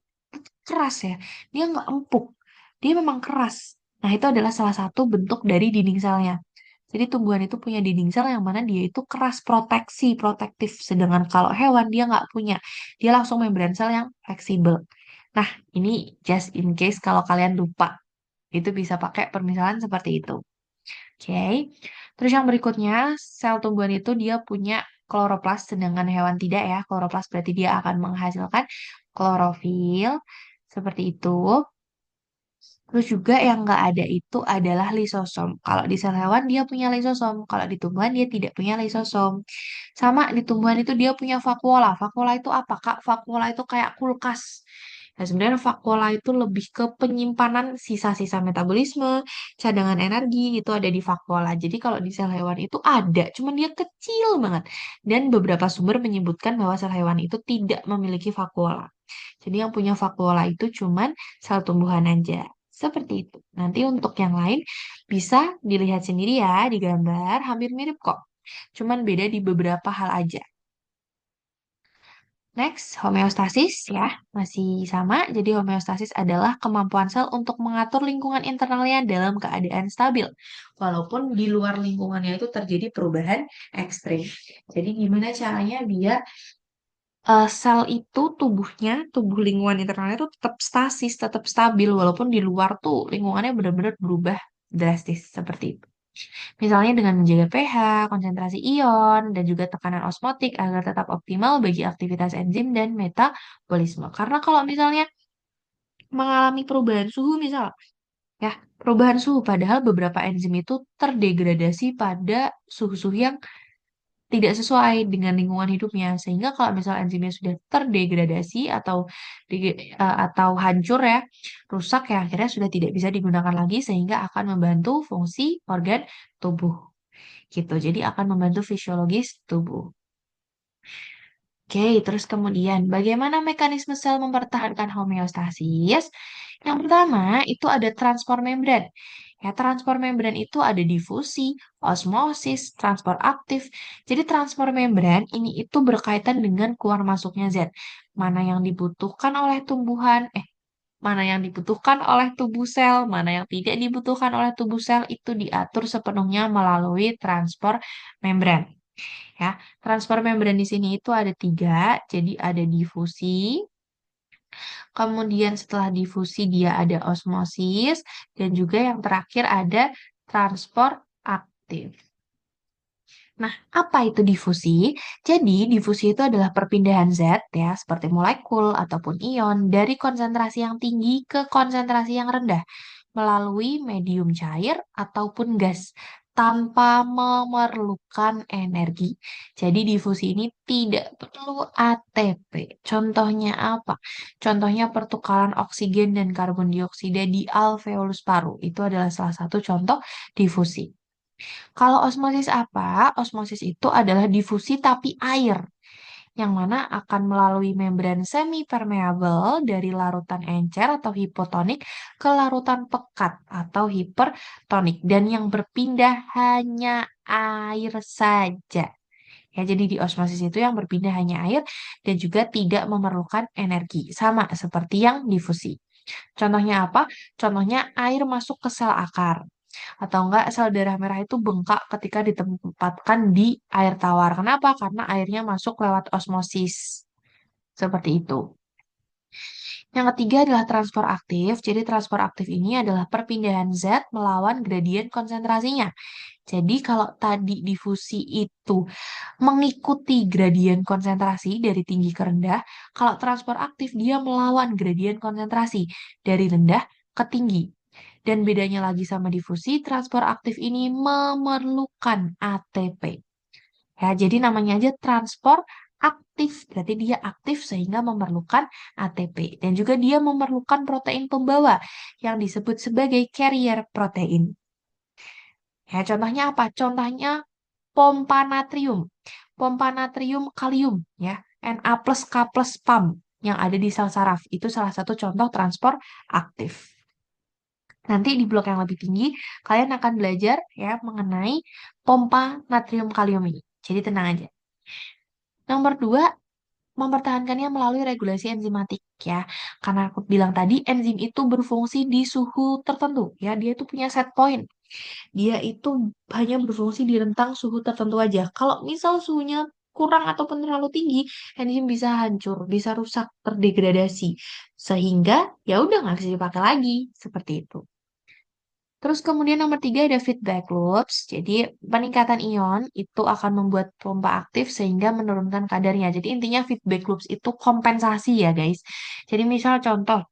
A: keras ya. Dia nggak empuk. Dia memang keras. Nah, itu adalah salah satu bentuk dari dinding selnya. Jadi tumbuhan itu punya dinding sel yang mana dia itu keras, proteksi, protektif. Sedangkan kalau hewan dia nggak punya. Dia langsung membran sel yang fleksibel. Nah, ini just in case kalau kalian lupa. Itu bisa pakai permisalan seperti itu. Oke. Terus yang berikutnya, sel tumbuhan itu dia punya kloroplas, sedangkan hewan tidak ya. Kloroplas berarti dia akan menghasilkan klorofil. Seperti itu. Terus juga yang nggak ada itu adalah lisosom. Kalau di sel hewan dia punya lisosom. Kalau di tumbuhan dia tidak punya lisosom. Sama di tumbuhan itu dia punya vakuola. Vakuola itu apa, Kak? Vakuola itu kayak kulkas. Nah, sebenarnya vakuola itu lebih ke penyimpanan sisa-sisa metabolisme, cadangan energi itu ada di vakuola. Jadi kalau di sel hewan itu ada, cuman dia kecil banget. Dan beberapa sumber menyebutkan bahwa sel hewan itu tidak memiliki vakuola. Jadi yang punya vakuola itu cuman sel tumbuhan aja. Seperti itu. Nanti untuk yang lain bisa dilihat sendiri ya di gambar, hampir mirip kok. Cuman beda di beberapa hal aja. Next, homeostasis ya, masih sama. Jadi homeostasis adalah kemampuan sel untuk mengatur lingkungan internalnya dalam keadaan stabil. Walaupun di luar lingkungannya itu terjadi perubahan ekstrim. Jadi gimana caranya biar sel itu tubuh lingkungan internalnya itu tetap stasis, tetap stabil, walaupun di luar tuh lingkungannya benar-benar berubah drastis seperti itu. Misalnya dengan menjaga pH, konsentrasi ion, dan juga tekanan osmotik agar tetap optimal bagi aktivitas enzim dan metabolisme. Karena kalau misalnya mengalami perubahan suhu misal, ya, perubahan suhu padahal beberapa enzim itu terdegradasi pada suhu-suhu yang tidak sesuai dengan lingkungan hidupnya. Sehingga kalau misalnya enzimnya sudah terdegradasi atau hancur ya, rusak ya akhirnya sudah tidak bisa digunakan lagi sehingga akan membantu fungsi organ tubuh gitu. Jadi akan membantu fisiologis tubuh. Oke, terus kemudian bagaimana mekanisme sel mempertahankan homeostasis? Yang pertama itu ada transport membran. Ya, transport membran itu ada difusi, osmosis, transport aktif. Jadi transport membran ini itu berkaitan dengan keluar masuknya zat. Mana yang dibutuhkan oleh mana yang dibutuhkan oleh tubuh sel, mana yang tidak dibutuhkan oleh tubuh sel itu diatur sepenuhnya melalui transport membran. ya. Transfer membran di sini itu ada tiga, jadi ada difusi, kemudian setelah difusi dia ada osmosis, dan juga yang terakhir ada transport aktif. Nah, apa itu difusi? Jadi, difusi itu adalah perpindahan zat ya, seperti molekul ataupun ion dari konsentrasi yang tinggi ke konsentrasi yang rendah melalui medium cair ataupun gas tanpa memerlukan energi. Jadi, difusi ini tidak perlu ATP. Contohnya apa? Contohnya pertukaran oksigen dan karbon dioksida di alveolus paru. Itu adalah salah satu contoh difusi. Kalau osmosis apa? Osmosis itu adalah difusi tapi air, yang mana akan melalui membran semi-permeable dari larutan encer atau hipotonik ke larutan pekat atau hipertonik, dan yang berpindah hanya air saja. Ya, jadi di osmosis itu yang berpindah hanya air dan juga tidak memerlukan energi, sama seperti yang difusi. Contohnya apa? Contohnya air masuk ke sel akar. Atau enggak sel darah merah itu bengkak ketika ditempatkan di air tawar. Kenapa? Karena airnya masuk lewat osmosis. Seperti itu. Yang ketiga adalah transport aktif. Jadi transport aktif ini adalah perpindahan zat melawan gradien konsentrasinya. Jadi kalau tadi difusi itu mengikuti gradien konsentrasi dari tinggi ke rendah, kalau transport aktif dia melawan gradien konsentrasi dari rendah ke tinggi. Dan bedanya lagi sama difusi, transport aktif ini memerlukan ATP. Ya, jadi namanya aja transport aktif. Berarti dia aktif sehingga memerlukan ATP. Dan juga dia memerlukan protein pembawa yang disebut sebagai carrier protein. Ya, contohnya apa? Contohnya pompa natrium. Pompa natrium kalium ya. Na plus K plus PAM yang ada di sel saraf. Itu salah satu contoh transport aktif. Nanti di blok yang lebih tinggi, kalian akan belajar ya mengenai pompa natrium kalium ini. Jadi tenang aja. Nomor dua, mempertahankannya melalui regulasi enzimatik ya. Karena aku bilang tadi, enzim itu berfungsi di suhu tertentu ya. Dia itu punya set point. Dia itu hanya berfungsi di rentang suhu tertentu aja. Kalau misal suhunya kurang ataupun terlalu tinggi, enzim bisa hancur, bisa rusak, terdegradasi. Sehingga ya udah nggak bisa dipakai lagi. Seperti itu. Terus kemudian nomor tiga ada feedback loops. Jadi peningkatan ion itu akan membuat pompa aktif sehingga menurunkan kadarnya. Jadi intinya feedback loops itu kompensasi ya guys. Jadi misal contoh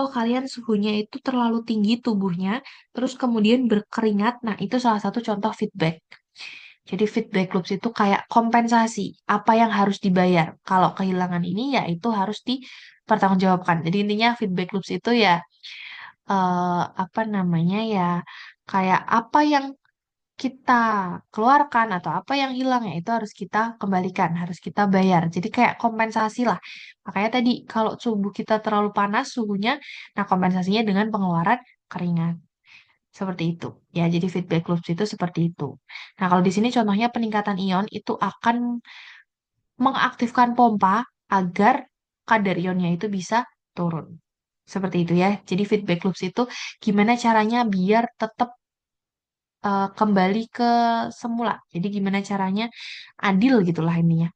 A: kalian suhunya itu terlalu tinggi tubuhnya, terus kemudian berkeringat. Nah itu salah satu contoh feedback. Jadi feedback loops itu kayak kompensasi apa yang harus dibayar. Kalau kehilangan ini ya itu harus dipertanggungjawabkan. Jadi intinya feedback loops itu ya apa namanya ya kayak apa yang kita keluarkan atau apa yang hilang ya itu harus kita kembalikan, harus kita bayar. Jadi kayak kompensasi lah. Makanya tadi kalau tubuh kita terlalu panas suhunya, nah kompensasinya dengan pengeluaran keringat. Seperti itu. Ya, jadi feedback loops itu seperti itu. Nah, kalau di sini contohnya peningkatan ion itu akan mengaktifkan pompa agar kadar ionnya itu bisa turun. Seperti itu ya. Jadi feedback loops itu gimana caranya biar tetap kembali ke semula. Jadi gimana caranya adil gitulah intinya.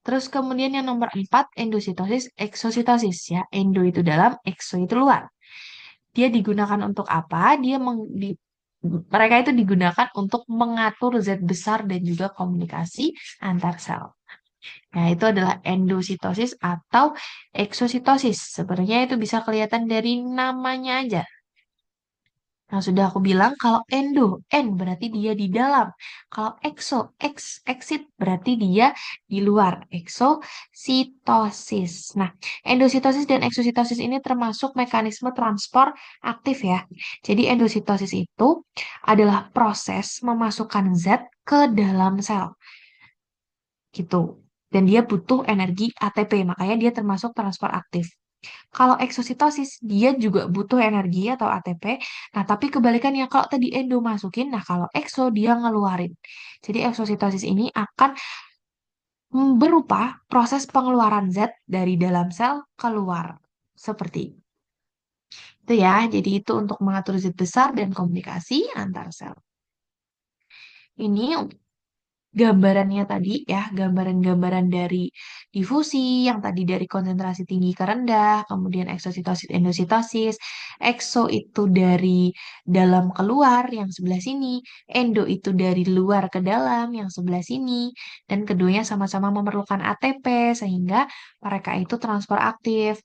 A: Terus kemudian yang nomor 4, endositosis, eksositosis ya. Endo itu dalam, ekso itu luar. Dia digunakan untuk apa? Mereka itu digunakan untuk mengatur zat besar dan juga komunikasi antar sel. Nah, itu adalah endositosis atau eksositosis. Sebenarnya itu bisa kelihatan dari namanya aja. Nah, sudah aku bilang kalau endo, N berarti dia di dalam. Kalau exo, exit berarti dia di luar. Eksositosis. Nah, endositosis dan eksositosis ini termasuk mekanisme transport aktif ya. Jadi endositosis itu adalah proses memasukkan zat ke dalam sel. Gitu. Dan dia butuh energi ATP, makanya dia termasuk transport aktif. Kalau eksositosis, dia juga butuh energi atau ATP. Nah, tapi kebalikannya, kalau tadi endo masukin, nah kalau ekso dia ngeluarin. Jadi eksositosis ini akan berupa proses pengeluaran zat dari dalam sel keluar. Seperti itu ya. Jadi itu untuk mengatur zat besar dan komunikasi antar sel. Ini gambarannya tadi ya, gambaran-gambaran dari difusi, yang tadi dari konsentrasi tinggi ke rendah, kemudian eksositosis, endositosis. Ekso itu dari dalam ke luar, yang sebelah sini. Endo itu dari luar ke dalam, yang sebelah sini. Dan keduanya sama-sama memerlukan ATP, sehingga mereka itu transport aktif.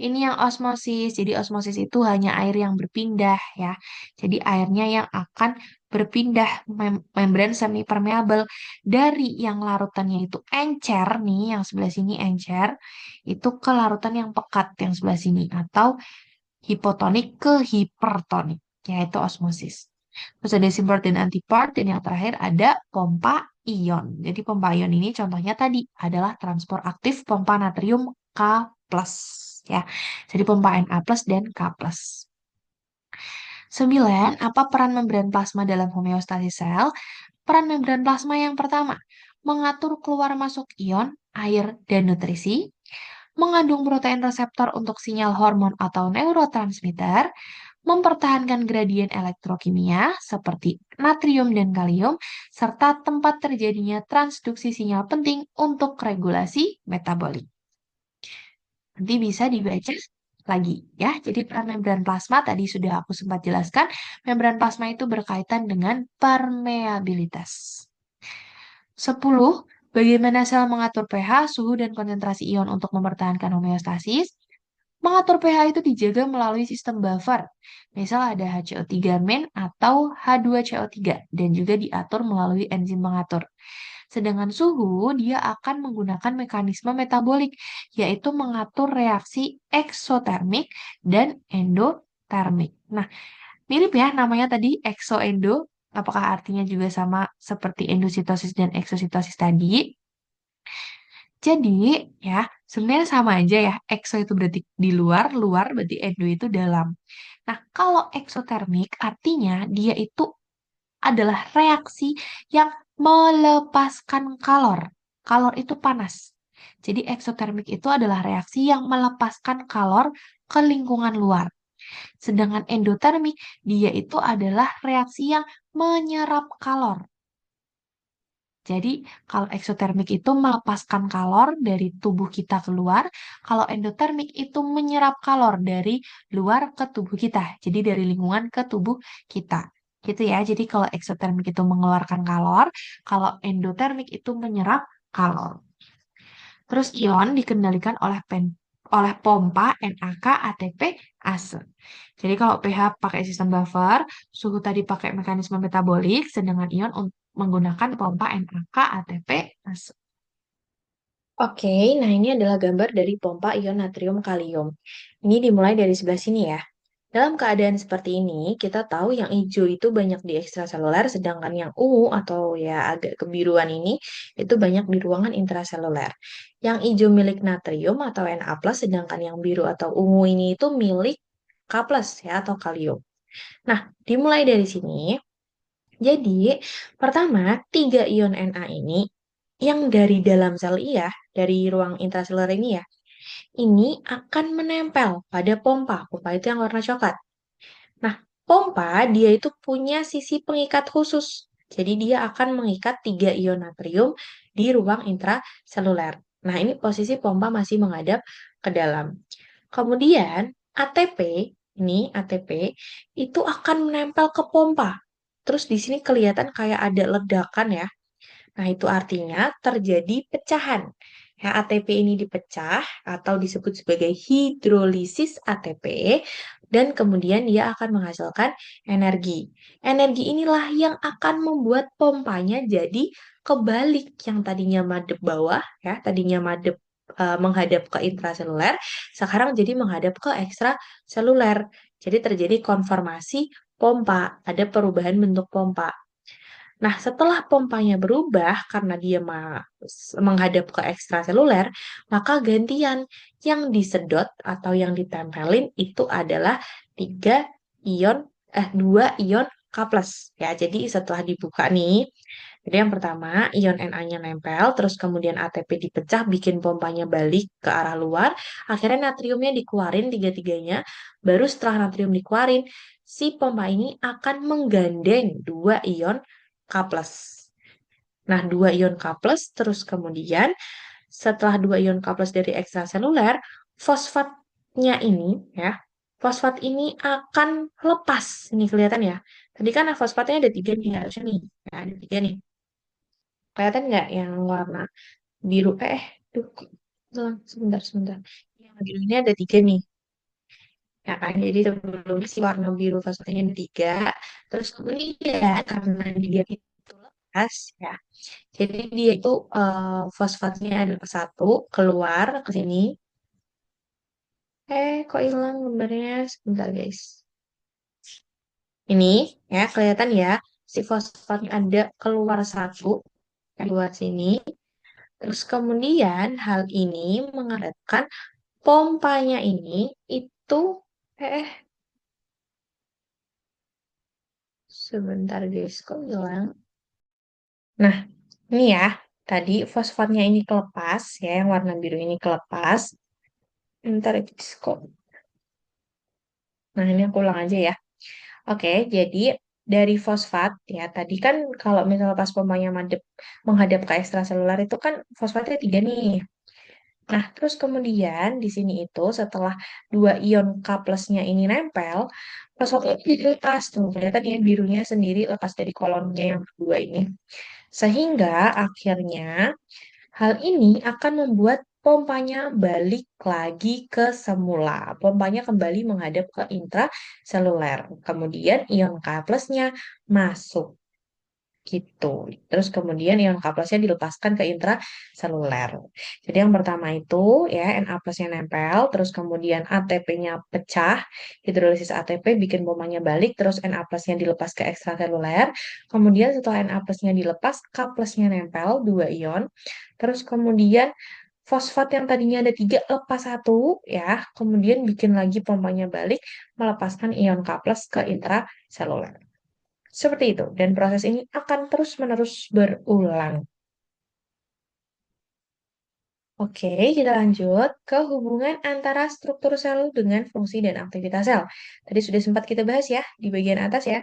A: Ini yang osmosis. Jadi osmosis itu hanya air yang berpindah ya. Jadi airnya yang akan berpindah membran semi permeabel dari yang larutannya itu encer nih, yang sebelah sini encer, itu ke larutan yang pekat yang sebelah sini atau hipotonik ke hipertonik, yaitu osmosis. Terus ada simport dan antiport, dan yang terakhir ada pompa ion. Jadi pompa ion ini contohnya tadi adalah transport aktif pompa natrium K+, ya. Jadi pompa Na+ dan K+. 9. Apa peran membran plasma dalam homeostasis sel? Peran membran plasma yang pertama, mengatur keluar masuk ion, air, dan nutrisi, mengandung protein reseptor untuk sinyal hormon atau neurotransmitter, mempertahankan gradien elektrokimia seperti natrium dan kalium, serta tempat terjadinya transduksi sinyal penting untuk regulasi metabolik. Nanti bisa dibaca lagi ya. Jadi peran membran plasma tadi sudah aku sempat jelaskan. Membran plasma itu berkaitan dengan permeabilitas. 10. Bagaimana sel mengatur pH, suhu, dan konsentrasi ion untuk mempertahankan homeostasis? Mengatur pH itu dijaga melalui sistem buffer. Misal ada HCO3- atau H2CO3 dan juga diatur melalui enzim pengatur. Sedangkan suhu, dia akan menggunakan mekanisme metabolik, yaitu mengatur reaksi eksotermik dan endotermik. Nah, mirip ya namanya tadi eksoendo. Apakah artinya juga sama seperti endositosis dan eksositosis tadi? Jadi ya, sebenarnya sama aja ya. Ekso itu berarti di luar, luar berarti endo itu dalam. Nah, kalau eksotermik artinya dia itu adalah reaksi yang melepaskan kalor. Kalor itu panas. Jadi eksotermik itu adalah reaksi yang melepaskan kalor ke lingkungan luar. Sedangkan endotermik, dia itu adalah reaksi yang menyerap kalor. Jadi, kalau eksotermik itu melepaskan kalor dari tubuh kita keluar, kalau endotermik itu menyerap kalor dari luar ke tubuh kita. Jadi, dari lingkungan ke tubuh kita. Gitu ya. Jadi, kalau eksotermik itu mengeluarkan kalor, kalau endotermik itu menyerap kalor. Terus ion dikendalikan oleh pompa NAK, ATP, ASE. Jadi kalau pH pakai sistem buffer, suhu tadi pakai mekanisme metabolik, sedangkan ion menggunakan pompa NAK, ATP, ASE.
B: Oke, nah ini adalah gambar dari pompa ion natrium kalium. Ini dimulai dari sebelah sini ya. Dalam keadaan seperti ini, kita tahu yang hijau itu banyak di ekstraseluler, sedangkan yang ungu atau ya agak kebiruan ini itu banyak di ruangan intraseluler. Yang hijau milik natrium atau Na+, sedangkan yang biru atau ungu ini itu milik K+, ya atau kalium. Nah, dimulai dari sini. Jadi, pertama, tiga ion Na ini yang dari dalam sel iya, dari ruang intraseluler ini ya, ini akan menempel pada pompa. Pompa itu yang warna coklat. Nah, pompa dia itu punya sisi pengikat khusus. Jadi dia akan mengikat tiga ion natrium di ruang intraseluler. Nah, ini posisi pompa masih menghadap ke dalam. Kemudian ATP, ini ATP itu akan menempel ke pompa. Terus di sini kelihatan kayak ada ledakan ya. Nah, itu artinya terjadi pecahan. Ya, ATP ini dipecah atau disebut sebagai hidrolisis ATP dan kemudian dia akan menghasilkan energi. Energi inilah yang akan membuat pompanya jadi kebalik yang tadinya madep bawah ya, tadinya madep menghadap ke intraseluler, sekarang jadi menghadap ke ekstraseluler. Jadi terjadi konformasi pompa, ada perubahan bentuk pompa. Nah, setelah pompanya berubah karena dia menghadap ke ekstraseluler, maka gantian yang disedot atau yang ditempelin itu adalah tiga ion, dua ion K+. Ya, jadi setelah dibuka nih, jadi yang pertama ion Na-nya nempel, terus kemudian ATP dipecah, bikin pompanya balik ke arah luar, akhirnya natriumnya dikeluarin tiga-tiganya, baru setelah natrium dikeluarin, si pompa ini akan menggandeng dua ion K+. Nah, 2 ion K+, terus kemudian setelah 2 ion K+ dari ekstraseluler, fosfatnya ini ya, fosfat ini akan lepas. Ini kelihatan ya. Tadi kan fosfatnya ada 3 nih, harusnya nih. Ya, ada 3 nih. Kelihatan nggak yang warna biru? Duh, kok hilang? Sebentar, sebentar. Yang biru ini ada 3 nih. Ya kan, jadi sebelumnya si warna biru fosfatnya ada 3. Terus kemudian karena dia itu lepas, ya. Jadi dia itu fosfatnya ada satu keluar ke sini. Kok hilang gambarnya? Sebentar, guys. Ini ya kelihatan ya, si fosfatnya ada keluar satu, keluar sini. Terus kemudian hal ini mengakibatkan pompanya ini itu eh sebentar guys, kok hilang? Nah, ini ya, tadi fosfatnya ini kelepas ya, yang warna biru ini kelepas. Bentar guys, kok. Nah, ini aku ulang aja ya. Oke, jadi dari fosfat ya tadi kan kalau misalnya pas pompanya menghadap ke ekstraseluler itu kan fosfatnya 3 nih. Nah, terus kemudian di sini itu setelah 2 ion K plusnya ini nempel, fosfatnya jadi lepas tuh. Kelihatan ya birunya sendiri lepas dari kolonnya yang kedua ini. Sehingga akhirnya hal ini akan membuat pompanya balik lagi ke semula. Pompanya kembali menghadap ke intraseluler. Kemudian ion K plusnya masuk gitu. Terus kemudian ion K plusnya dilepaskan ke intraseluler. Jadi yang pertama itu ya Na plusnya nempel, terus kemudian ATP-nya pecah, hidrolisis ATP bikin pompanya balik, terus Na plusnya dilepas ke ekstraseluler. Kemudian setelah Na plusnya dilepas, K plusnya nempel, 2 ion. Terus kemudian fosfat yang tadinya ada 3 lepas satu ya, kemudian bikin lagi pompanya balik, melepaskan ion K plus ke intraseluler. Seperti itu, dan proses ini akan terus-menerus berulang. Oke, kita lanjut ke hubungan antara struktur sel dengan fungsi dan aktivitas sel. Tadi sudah sempat kita bahas ya di bagian atas ya.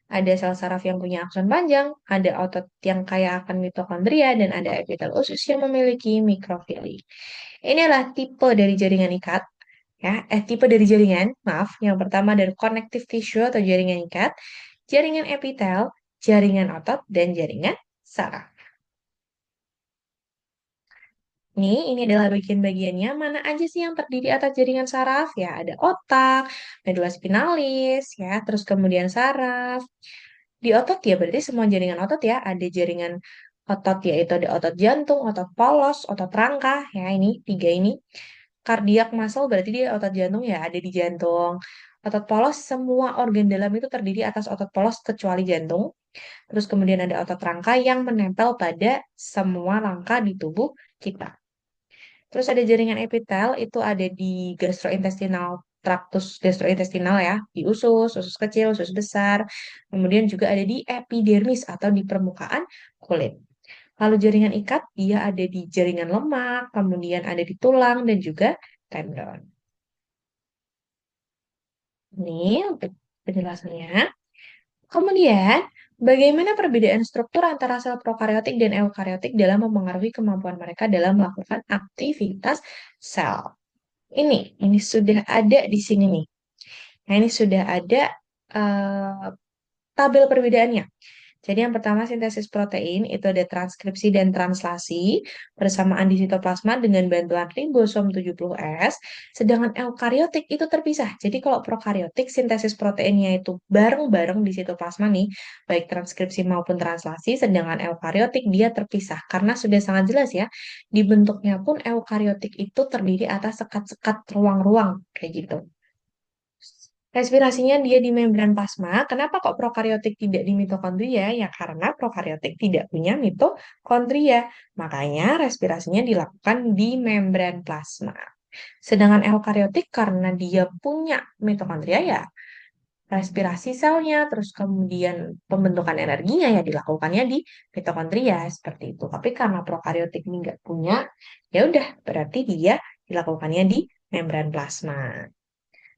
B: Ada sel saraf yang punya akson panjang, ada otot yang kaya akan mitokondria, dan ada epitel usus yang memiliki mikrofili. Ini adalah tipe dari jaringan ikat, ya. Tipe dari jaringan, maaf. Yang pertama dari connective tissue atau jaringan ikat, jaringan epitel, jaringan otot, dan jaringan saraf. Ini adalah bagian-bagiannya. Mana aja sih yang terdiri atas jaringan saraf? Ya, ada otak, medula spinalis, ya, terus kemudian saraf. Di otot ya, berarti semua jaringan otot ya. Ada jaringan otot yaitu ada otot jantung, otot polos, otot rangka, ya ini tiga ini. Kardiak muscle berarti dia otot jantung ya, ada di jantung. Otot polos, semua organ dalam itu terdiri atas otot polos kecuali jantung. Terus kemudian ada otot rangka yang menempel pada semua rangka di tubuh kita. Terus ada jaringan epitel, itu ada di gastrointestinal traktus gastrointestinal ya, di usus, usus kecil, usus besar. Kemudian juga ada di epidermis atau di permukaan kulit. Lalu jaringan ikat, dia ada di jaringan lemak, kemudian ada di tulang dan juga tendon. Ini untuk penjelasannya. Kemudian, bagaimana perbedaan struktur antara sel prokariotik dan eukariotik dalam memengaruhi kemampuan mereka dalam melakukan aktivitas sel? Ini sudah ada di sini nih. Nah, ini sudah ada eh, tabel perbedaannya. Jadi yang pertama sintesis protein itu ada transkripsi dan translasi bersamaan di sitoplasma dengan bantuan ribosom 70S, sedangkan eukariotik itu terpisah. Jadi kalau prokariotik sintesis proteinnya itu bareng-bareng di sitoplasma nih, baik transkripsi maupun translasi, sedangkan eukariotik dia terpisah karena sudah sangat jelas ya, dibentuknya pun eukariotik itu terdiri atas sekat-sekat ruang-ruang kayak gitu. Respirasinya dia di membran plasma. Kenapa kok prokariotik tidak di mitokondria? Ya karena prokariotik tidak punya mitokondria. Makanya respirasinya dilakukan di membran plasma. Sedangkan eukariotik karena dia punya mitokondria ya respirasi selnya, terus kemudian pembentukan energinya ya dilakukannya di mitokondria seperti itu. Tapi karena prokariotik ini nggak punya, ya udah berarti dia dilakukannya di membran plasma.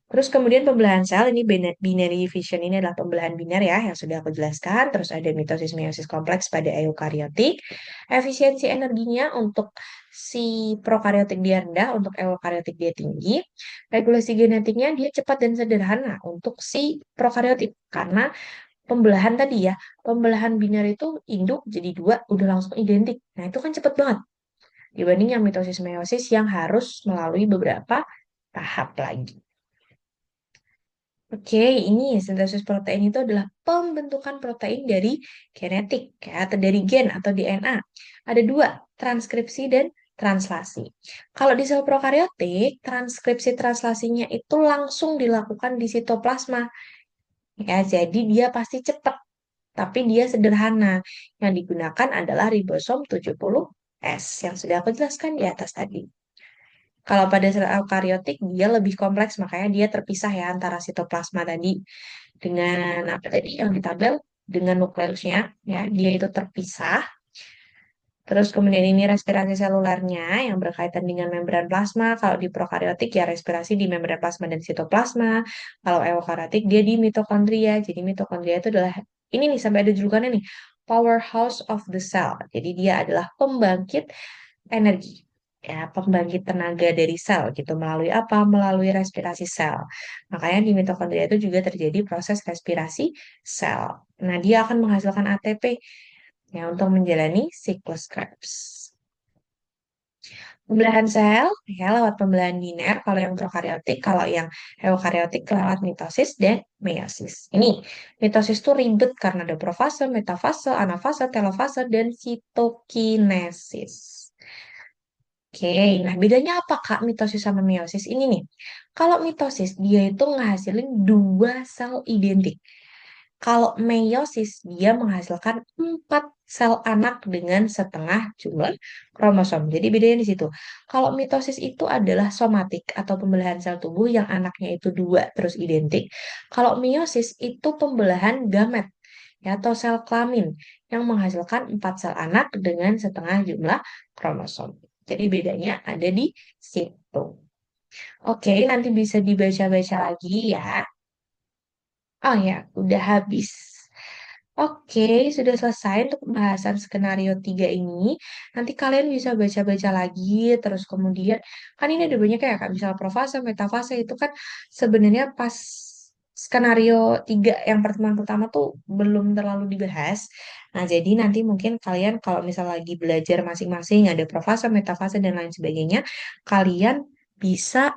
B: Terus kemudian pembelahan sel ini binary division ini adalah pembelahan biner ya yang sudah aku jelaskan. Terus ada mitosis meiosis kompleks pada eukariotik. Efisiensi energinya untuk si prokariotik dia rendah, untuk eukariotik dia tinggi. Regulasi genetiknya dia cepat dan sederhana untuk si prokariotik karena pembelahan tadi ya, pembelahan biner itu induk jadi dua udah langsung identik. Nah, itu kan cepet banget dibanding yang mitosis meiosis yang harus melalui beberapa tahap lagi. Oke, ini sintesis protein itu adalah pembentukan protein dari genetik, ya, atau dari gen atau DNA. Ada dua, transkripsi dan translasi. Kalau di sel prokariotik, transkripsi translasinya itu langsung dilakukan di sitoplasma. Ya, jadi dia pasti cepat, tapi dia sederhana. Yang digunakan adalah ribosom 70S yang sudah aku jelaskan di atas tadi. Kalau pada sel eukariotik dia lebih kompleks, makanya dia terpisah ya antara sitoplasma tadi dengan apa tadi yang di tabel dengan nukleusnya ya, dia itu terpisah. Terus kemudian ini respirasi selulernya yang berkaitan dengan membran plasma. Kalau di prokariotik ya respirasi di membran plasma dan sitoplasma. Kalau eukariotik dia di mitokondria. Jadi mitokondria itu adalah ini nih sampai ada julukannya nih, powerhouse of the cell. Jadi dia adalah pembangkit energi. Ya, pembangkit tenaga dari sel gitu melalui apa? Melalui respirasi sel. Makanya di mitokondria itu juga terjadi proses respirasi sel. Nah, dia akan menghasilkan ATP ya untuk menjalani siklus Krebs. Pembelahan sel ya lewat pembelahan biner kalau yang prokariotik, kalau yang eukariotik lewat mitosis dan meiosis. Ini mitosis itu ribet karena ada profase, metafase, anafase, telofase, dan sitokinesis. Oke, nah bedanya apa Kak mitosis sama meiosis ini nih? Kalau mitosis dia itu ngehasilin dua sel identik. Kalau meiosis dia menghasilkan 4 sel anak dengan setengah jumlah kromosom. Jadi bedanya di situ. Kalau mitosis itu adalah somatik atau pembelahan sel tubuh yang anaknya itu dua terus identik. Kalau meiosis itu pembelahan gamet ya, atau sel kelamin yang menghasilkan 4 sel anak dengan setengah jumlah kromosom. Jadi bedanya ada di situ. Oke, nanti bisa dibaca-baca lagi ya. Oh ya, udah habis. Oke, sudah selesai untuk pembahasan skenario 3 ini. Nanti kalian bisa baca-baca lagi, terus kemudian, kan ini ada banyak ya, Kak, misal profase, metafase, itu kan sebenarnya pas skenario 3 yang pertemuan pertama tuh belum terlalu dibahas. Nah, jadi nanti mungkin kalian kalau misal lagi belajar masing-masing, ada profase, metafase, dan lain sebagainya, kalian bisa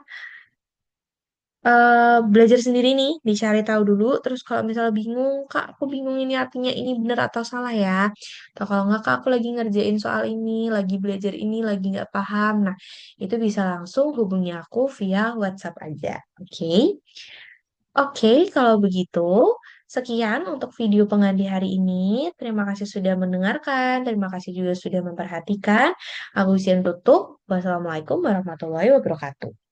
B: belajar sendiri nih, dicari tahu dulu. Terus kalau misalnya bingung, Kak, aku bingung ini artinya ini benar atau salah ya. Atau kalau nggak, Kak, aku lagi ngerjain soal ini, lagi belajar ini, lagi nggak paham. Nah, itu bisa langsung hubungi aku via WhatsApp aja. Oke? Oke, kalau begitu, sekian untuk video pengganti hari ini. Terima kasih sudah mendengarkan. Terima kasih juga sudah memperhatikan. Aku izin tutup. Wassalamualaikum warahmatullahi wabarakatuh.